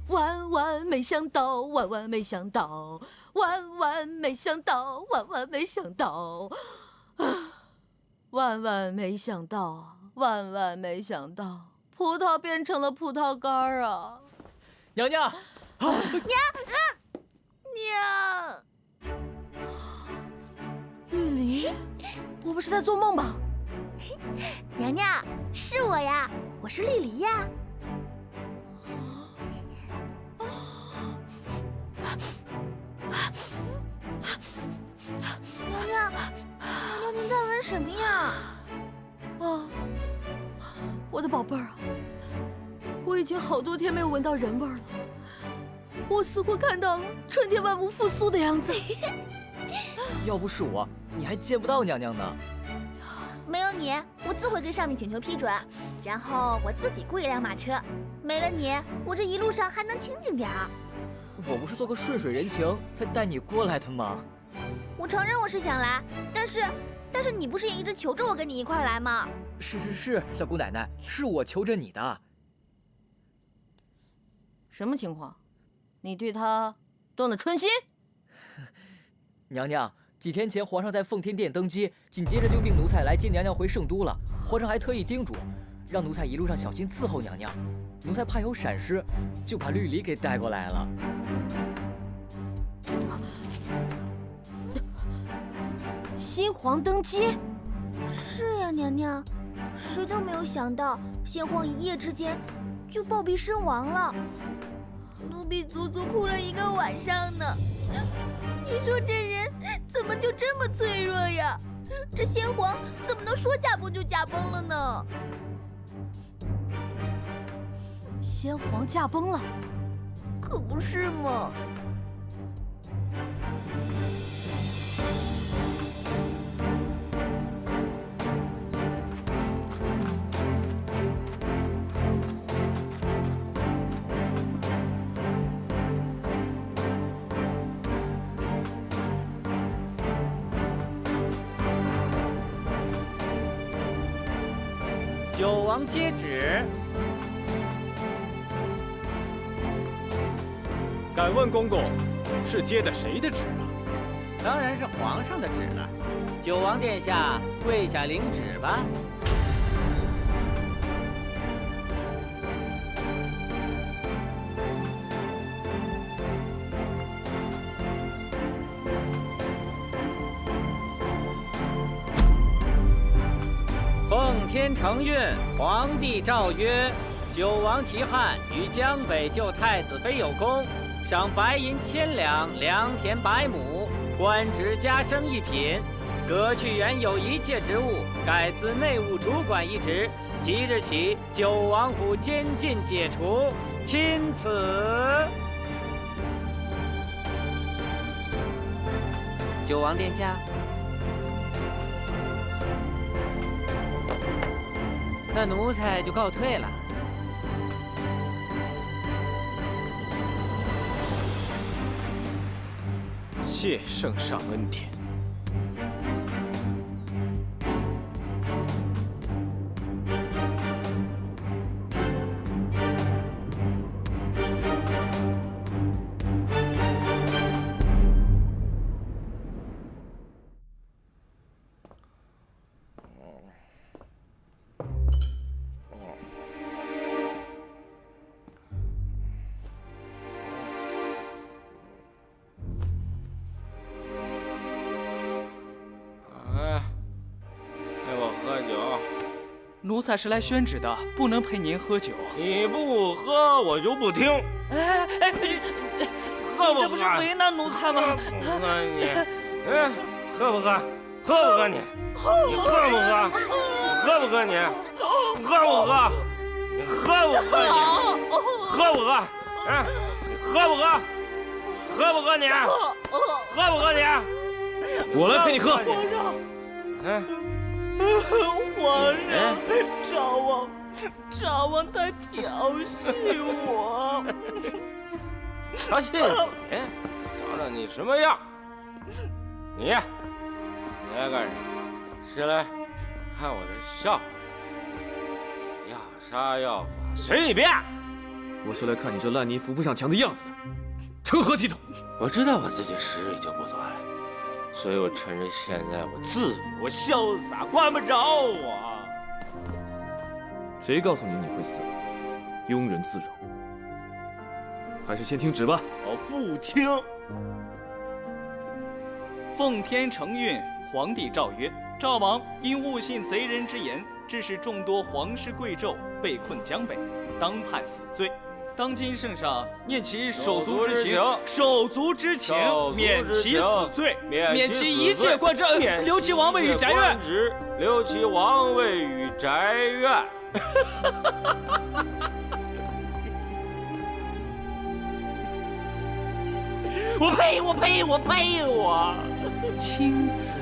万万没想到，万万没想到，万万没想到，万万没想到，万万没想到，万万没想到，葡萄变成了葡萄干儿啊！娘娘，娘，玉离，我不是在做梦吧？娘娘，是我呀，我是绿篱呀。娘娘，您在闻什么呀？啊，我的宝贝儿啊，我已经好多天没有闻到人味儿了，我似乎看到了春天万物复苏的样子。要不是我，你还见不到娘娘呢。没有你，我自会跟上面请求批准，然后我自己雇一辆马车。没了你，我这一路上还能清静点儿。我不是做个顺水人情才带你过来的吗？我承认我是想来，但是你不是也一直求着我跟你一块儿来吗？是，小姑奶奶，是我求着你的。什么情况？你对他动了春心？娘娘，几天前皇上在奉天殿登基，紧接着就命奴才来接娘娘回圣都了。皇上还特意叮嘱，让奴才一路上小心伺候娘娘。奴才怕有闪失，就把绿篱给带过来了。新皇登基？是呀，娘娘，谁都没有想到，先皇一夜之间就暴毙身亡了。奴婢足足哭了1个晚上呢。你说这人怎么就这么脆弱呀？这先皇怎么能说驾崩就驾崩了呢？先皇驾崩了？可不是嘛。九王接旨。敢问公公，是接的谁的旨啊？当然是皇上的旨了。九王殿下，跪下领旨吧。奉天承运，皇帝诏曰：九王齐汉于江北救太子妃有功，赏白银1000两，良田100亩，官职加升1品，革去原有一切职务，改司内务主管一职。即日起，九王府监禁解除，钦此。九王殿下，那奴才就告退了。谢圣上恩典。奴才是来宣旨的，不能陪您喝酒。你不喝，我就不听。哎，喝不喝？这不是为难奴才吗？喝你，喝不喝？喝不喝你？你喝不喝？喝不喝你？喝不喝？你喝不喝你？喝不喝？你喝不喝？喝不喝你？喝不喝你？我来陪你喝。皇上，赵王他调戏我。调戏你？找找你什么样？你来干什么？是来看我的笑话？要杀要罚随你便。我是来看你这烂泥扶不上墙的样子的，成何体统？我知道我自己实力就不多了，所以我趁着现在我自如，我潇洒，管不着我。谁告诉你你会死？庸人自扰。还是先听旨吧。我不听。奉天承运，皇帝诏曰：赵王因误信贼人之言，致使众多皇室贵胄被困江北，当判死罪。当今圣上念其手足之情，免其死罪，免其一切官职，留其王位与宅院。留其王位与宅院。我呸！我呸！我呸！我青子，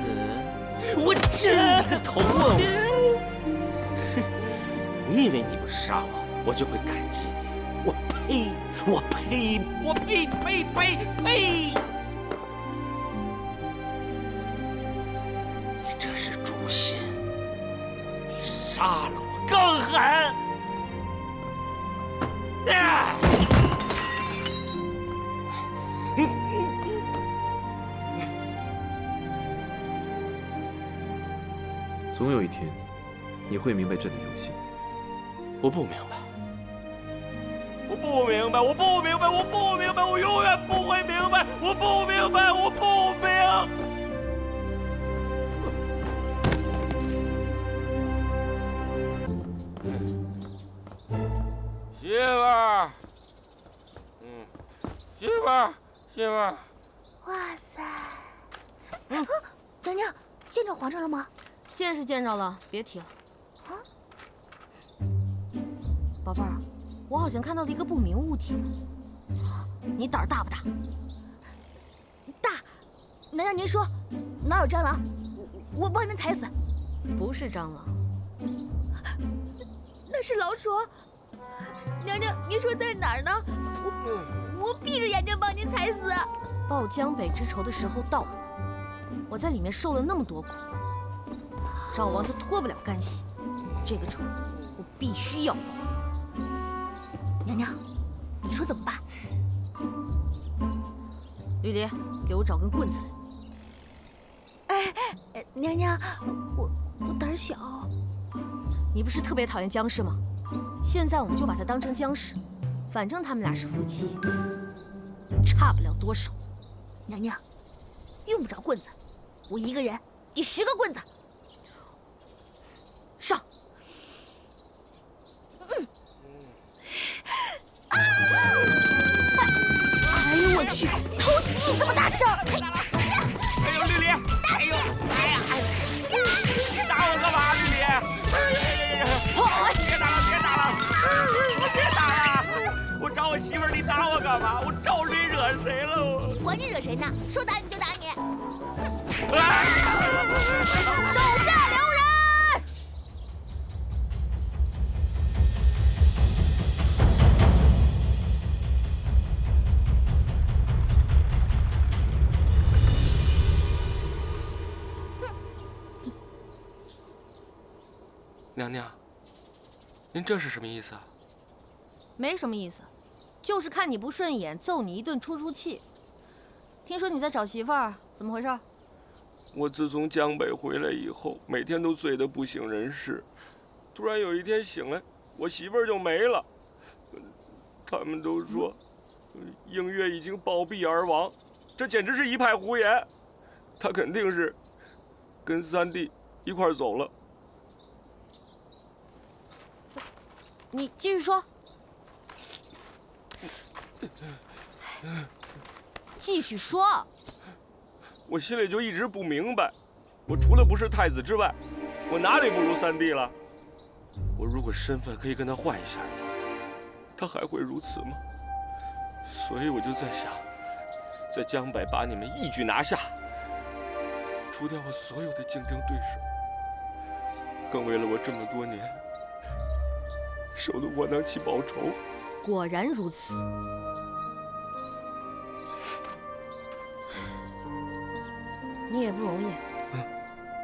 我震你个头啊！你以为你不杀我，我就会感激你？我呸！我呸！我呸！呸呸呸！你这是诛心，比杀了我更狠！啊！总有一天，你会明白这的用心。我不明白，我不明白，我不明白，我不明白，我永远不会明白，我不明白，我不明。媳妇儿，媳妇儿，媳妇儿。哇塞！娘娘，见着皇上了吗？见是见着了，别提了。啊，宝贝儿，我好像看到了一个不明物体。你胆儿大不大？大。娘娘您说，哪有蟑螂？我帮您踩死。不是蟑螂，那是老鼠。娘娘，您说在哪儿呢？我闭着眼睛帮您踩死。报江北之仇的时候到了，我在里面受了那么多苦。赵王他脱不了干系，这个仇我必须要报。娘娘，你说怎么办？绿篱，给我找根棍子来。娘娘，我胆小。你不是特别讨厌僵尸吗？现在我们就把他当成僵尸，反正他们俩是夫妻，差不了多少。娘娘，用不着棍子，我一个人抵10个棍子。上！哎呦我去，偷袭你这么大声！哎呦，绿篱！哎呦，哎呀，你打我干嘛，绿篱？别打了，别打了！别打了！我找我媳妇儿，你打我干嘛？我招谁惹谁了？我管你惹谁呢？说打你就打你！手下留人！娘娘，您这是什么意思啊？没什么意思，就是看你不顺眼，揍你一顿出出气。听说你在找媳妇儿，怎么回事？我自从江北回来以后，每天都醉得不省人事。突然有一天醒来，我媳妇儿就没了。他们都说，映月已经暴毙而亡，这简直是一派胡言。她肯定是跟三弟一块儿走了。你继续说。继续说。我心里就一直不明白，我除了不是太子之外，我哪里不如三弟了？我如果身份可以跟他换一下的话，他还会如此吗？所以我就在想，在江北把你们一举拿下，除掉我所有的竞争对手，更为了我这么多年受的窝囊气报仇。果然如此。你也不容易。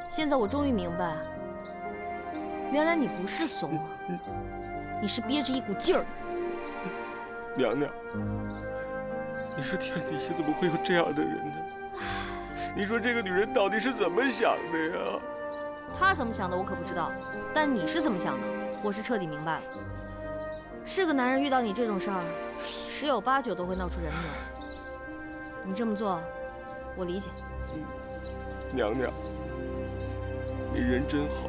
现在我终于明白，原来你不是怂啊，你是憋着一股劲儿。娘娘，你说天底下怎么会有这样的人呢？你说这个女人到底是怎么想的呀？她怎么想的我可不知道，但你是怎么想的，我是彻底明白了。是个男人遇到你这种事儿，10有8九都会闹出人命。你这么做，我理解。娘娘，你人真好。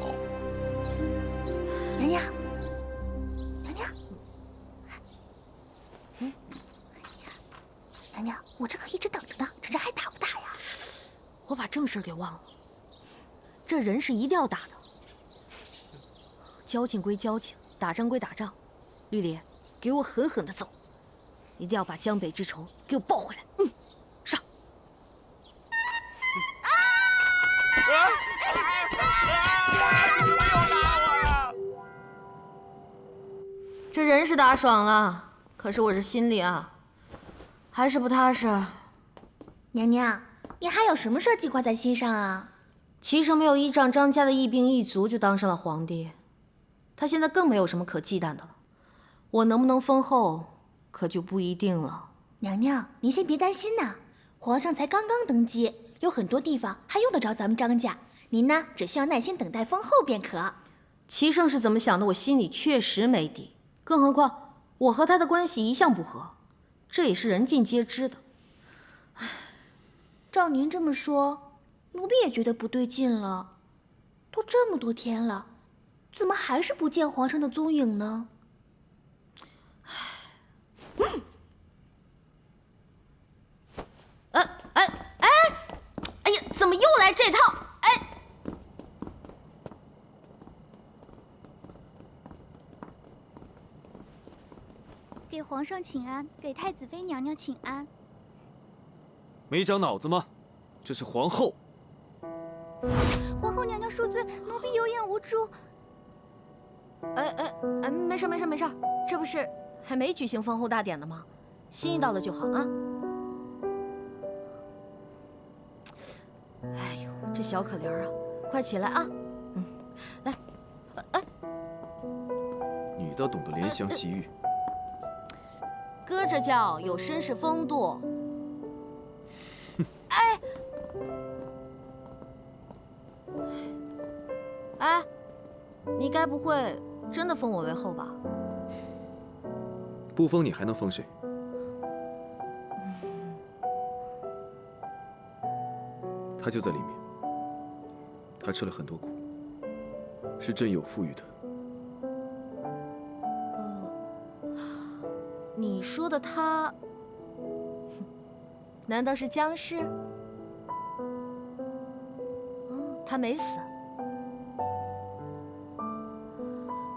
娘娘，娘娘，娘娘，我这可一直等着呢，这人还打不打呀？我把正事给忘了，这人是一定要打的。交情归交情，打仗归打仗。绿莲，给我狠狠的揍，一定要把江北之仇给我报回来。上。这人是打爽了，可是我这心里啊，还是不踏实。娘娘，你还有什么事计划在心上啊？齐胜没有依仗张家的一兵一卒就当上了皇帝，他现在更没有什么可忌惮的了。我能不能封后，可就不一定了。娘娘，您先别担心呐，皇上才刚刚登基，有很多地方还用得着咱们张家。您呢，只需要耐心等待封后便可。齐胜是怎么想的，我心里确实没底。更何况我和他的关系一向不和，这也是人尽皆知的。照您这么说，奴婢也觉得不对劲了。都这么多天了，怎么还是不见皇上的踪影呢？哎呀，怎么又来这套？给皇上请安，给太子妃娘娘请安。没长脑子吗？这是皇后。皇后娘娘恕罪，奴婢有眼无珠。没事，这不是还没举行封后大典呢吗？心意到了就好啊。哎呦，这小可怜啊，快起来啊！来，你倒懂得怜香惜玉。哥这叫有绅士风度。你该不会真的封我为后吧？不封你还能封谁？他就在里面，他吃了很多苦，是朕有赋予他。你说的他，难道是僵尸？他没死。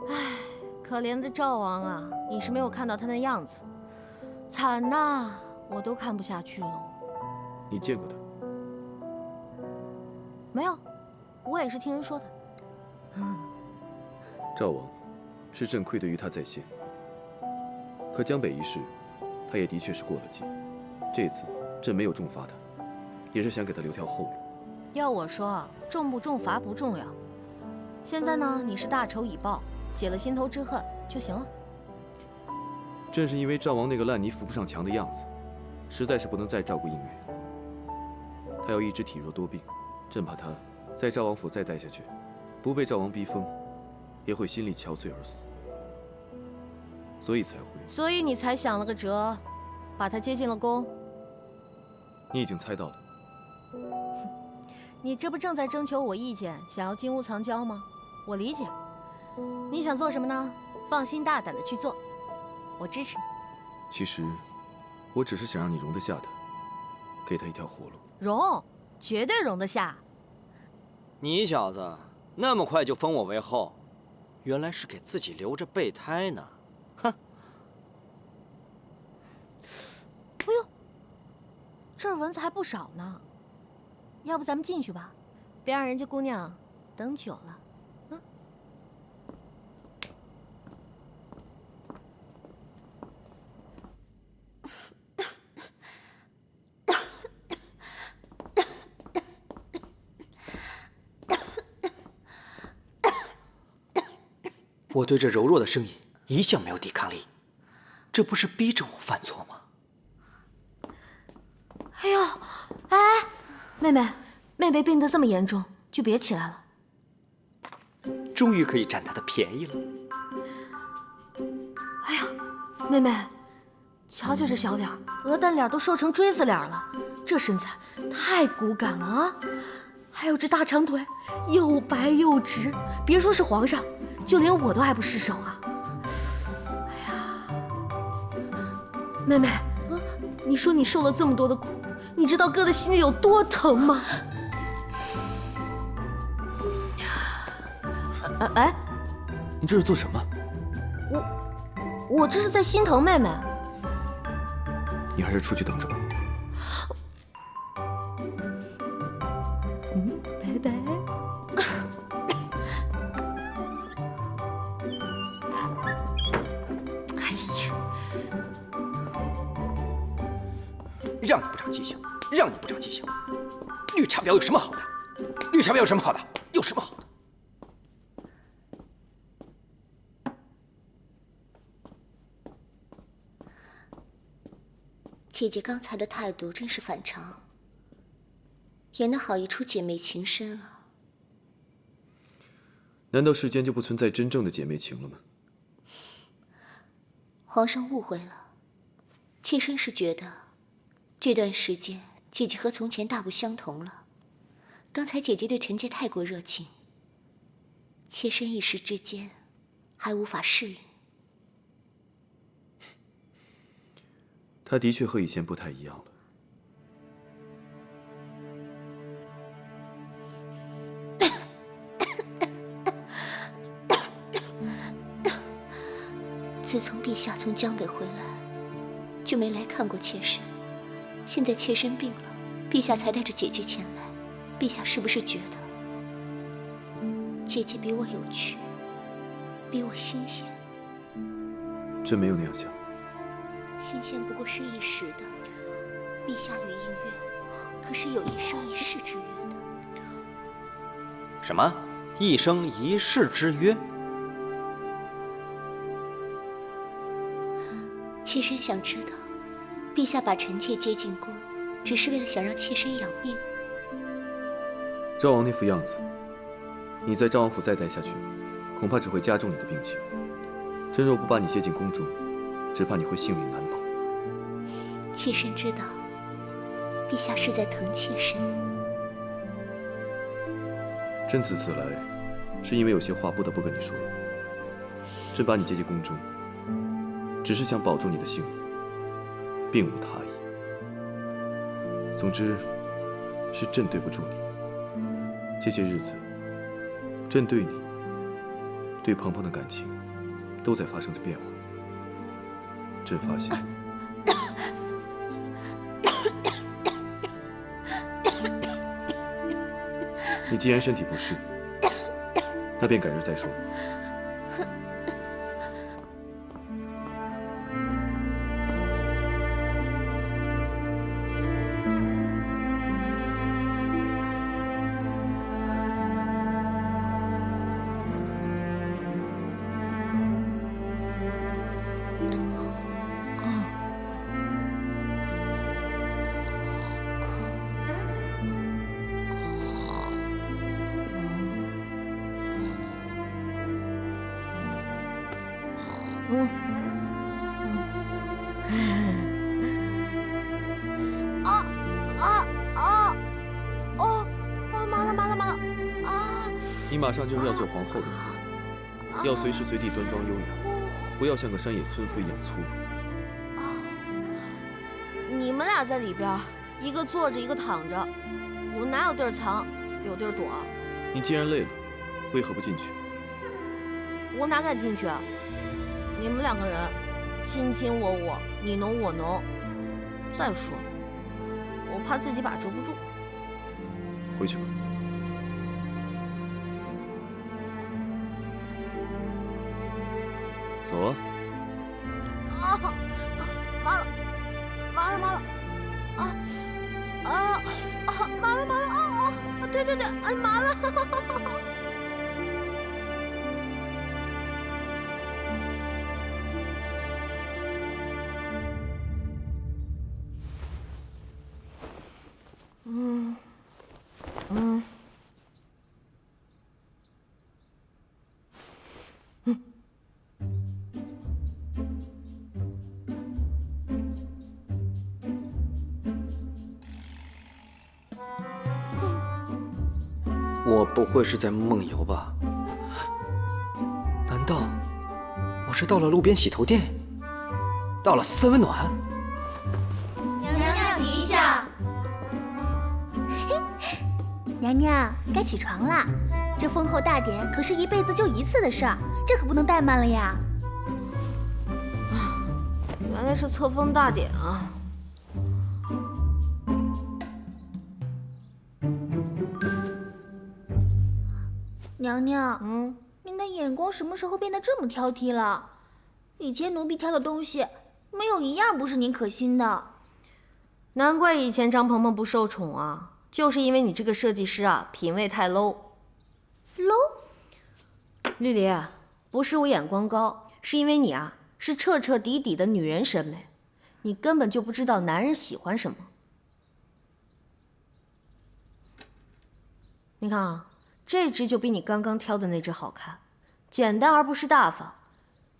唉，可怜的赵王啊，你是没有看到他那样子，惨呐，我都看不下去了。你见过他？没有，我也是听人说的。赵王，是朕愧对于他在先。可江北一事，他也的确是过了界。这次朕没有重罚他，也是想给他留条后路。要我说啊，重不重罚不重要。现在呢，你是大仇已报，解了心头之恨就行了。正是因为赵王那个烂泥扶不上墙的样子，实在是不能再照顾应月。他要一直体弱多病，朕怕他在赵王府再待下去，不被赵王逼疯，也会心力憔悴而死。所以才会。所以你才想了个辙，把他接进了宫。你已经猜到了。你这不正在征求我意见，想要金屋藏娇吗？我理解。你想做什么呢？放心大胆的去做，我支持你。其实，我只是想让你容得下他，给他一条活路。容，绝对容得下。你小子那么快就封我为后，原来是给自己留着备胎呢。哼！哎呦，这儿蚊子还不少呢。要不咱们进去吧，别让人家姑娘等久了。我对这柔弱的声音一向没有抵抗力，这不是逼着我犯错吗？哎呦，哎，妹妹病得这么严重，就别起来了。终于可以占她的便宜了。哎呀，妹妹，瞧瞧这小脸，鹅蛋脸都瘦成锥子脸了，这身材太骨感了啊！还有这大长腿，又白又直，别说是皇上，就连我都爱不释手啊！哎呀，妹妹，你说你受了这么多的苦，你知道哥的心里有多疼吗？哎，你这是做什么？我这是在心疼妹妹。你还是出去等着吧。拜拜。哎呀，让你不长记性，让你不长记性。绿茶婊有什么好的？绿茶婊有什么好的？有什么好的？姐姐刚才的态度真是反常，演得好一出姐妹情深啊！难道世间就不存在真正的姐妹情了吗？皇上误会了，妾身是觉得这段时间姐姐和从前大不相同了。刚才姐姐对臣妾太过热情，妾身一时之间还无法适应。她的确和以前不太一样了。自从陛下从江北回来，就没来看过妾身。现在妾身病了，陛下才带着姐姐前来。陛下是不是觉得姐姐比我有趣，比我新鲜？真没有那样想。新鲜不过是一时的，陛下与映月可是有一生一世之约的。什么？一生一世之约？妾身想知道，陛下把臣妾接进宫，只是为了想让妾身养病。赵王那副样子，你在赵王府再待下去，恐怕只会加重你的病情。朕若不把你接进宫中，只怕你会性命难保。妾身知道，陛下是在疼妾身。朕此次来，是因为有些话不得不跟你说。朕把你接进宫中，只是想保住你的性命，并无他意。总之，是朕对不住你。这些日子，朕对你、对鹏鹏的感情，都在发生着变化。朕发现，你既然身体不适，那便改日再说。你马上就是要做皇后的人，要随时随地端庄优雅，不要像个山野村夫一样粗鲁。你们俩在里边，一个坐着，一个躺着，我们哪有地儿藏，有地儿躲？你既然累了，为何不进去？我哪敢进去啊？你们两个人卿卿我我，你侬我侬。再说了，我怕自己把持不住。回去吧。走啊！啊！麻了，麻了，麻了！麻了，麻了！对，哎，麻了！我不会是在梦游吧？难道我是到了路边洗头店，到了三温暖？娘娘起下。娘娘该起床啦，这封后大典可是一辈子就一次的事儿，这可不能怠慢了呀。原来是册封大典啊！娘娘，您的眼光什么时候变得这么挑剔了？以前奴婢挑的东西，没有一样不是您可心的。难怪以前张鹏鹏不受宠啊，就是因为你这个设计师啊，品味太 low。绿篱，不是我眼光高，是因为你啊，是彻彻底底的女人审美，你根本就不知道男人喜欢什么。你看啊。这只就比你刚刚挑的那只好看，简单而不是大方，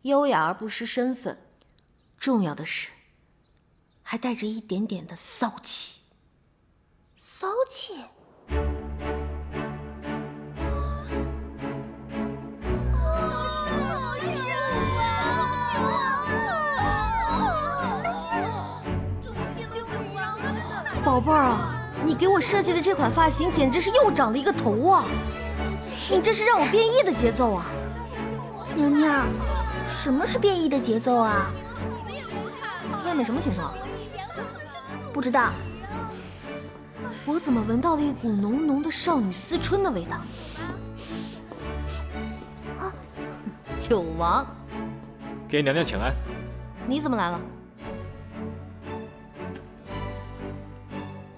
优雅而不失身份，重要的是，还带着一点点的骚气。骚气？宝贝儿啊！你给我设计的这款发型简直是又长了一个头啊！你这是让我变异的节奏啊！娘娘，什么是变异的节奏啊？妹妹什么情况？不知道。我怎么闻到了一股浓浓的少女思春的味道？啊，九王，给娘娘请安。你怎么来了？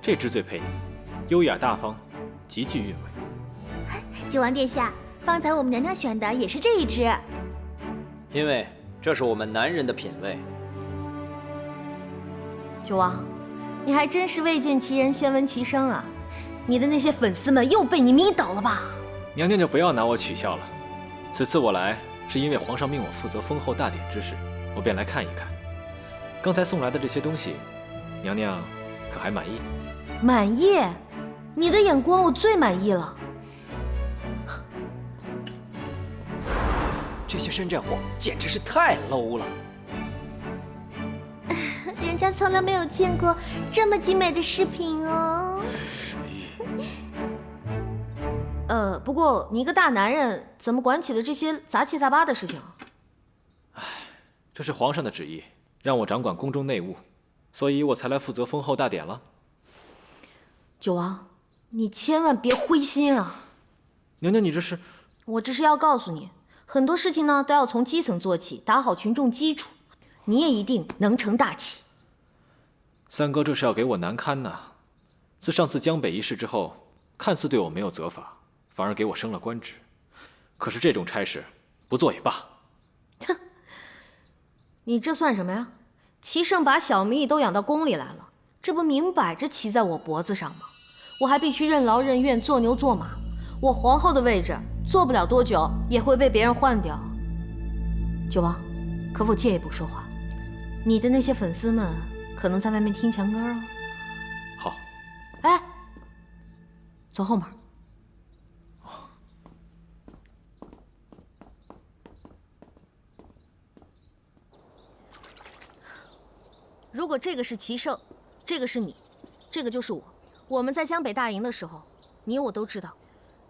这只最配你，优雅大方，极具韵味。九王殿下，方才我们娘娘选的也是这一只。因为这是我们男人的品味。九王，你还真是未见其人先闻其声啊！你的那些粉丝们又被你迷倒了吧？娘娘就不要拿我取笑了。此次我来是因为皇上命我负责封后大典之事，我便来看一看。刚才送来的这些东西，娘娘可还满意？满意？你的眼光我最满意了。这些山寨货简直是太 low 了。人家从来没有见过这么精美的饰品哦。不过你一个大男人怎么管起了这些杂七杂八的事情啊？唉，这是皇上的旨意，让我掌管宫中内务，所以我才来负责封后大典了。九王，你千万别灰心啊！娘娘，你这是……我这是要告诉你，很多事情呢都要从基层做起，打好群众基础，你也一定能成大器。三哥这是要给我难堪呐！自上次江北一事之后，看似对我没有责罚，反而给我升了官职。可是这种差事，不做也罢。哼，你这算什么呀？齐胜把小秘都养到宫里来了，这不明摆着骑在我脖子上吗？我还必须任劳任怨，做牛做马。我皇后的位置做不了多久，也会被别人换掉。九王，可否借一步说话？你的那些粉丝们可能在外面听墙根啊。好。哎，走后门。如果这个是齐胜，这个是你，这个就是我。我们在江北大营的时候，你我都知道，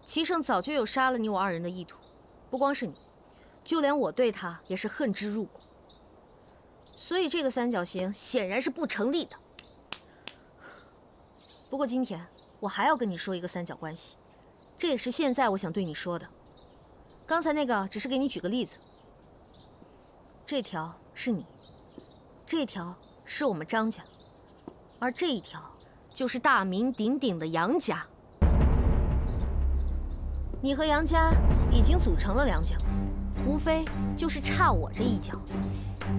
齐胜早就有杀了你我二人的意图。不光是你，就连我对他也是恨之入骨。所以这个三角形显然是不成立的。不过今天我还要跟你说一个三角关系，这也是现在我想对你说的。刚才那个只是给你举个例子，这条是你，这条是我们张家，而这一条就是大名鼎鼎的杨家。你和杨家已经组成了两角，无非就是差我这一角，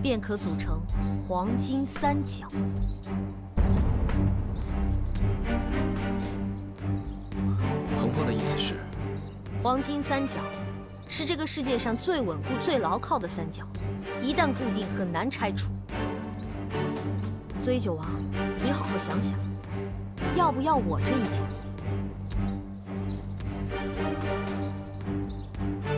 便可组成黄金三角。鹏鹏的意思是，黄金三角是这个世界上最稳固、最牢靠的三角，一旦固定，很难拆除。所以九王，你好好想想，要不要我这一角？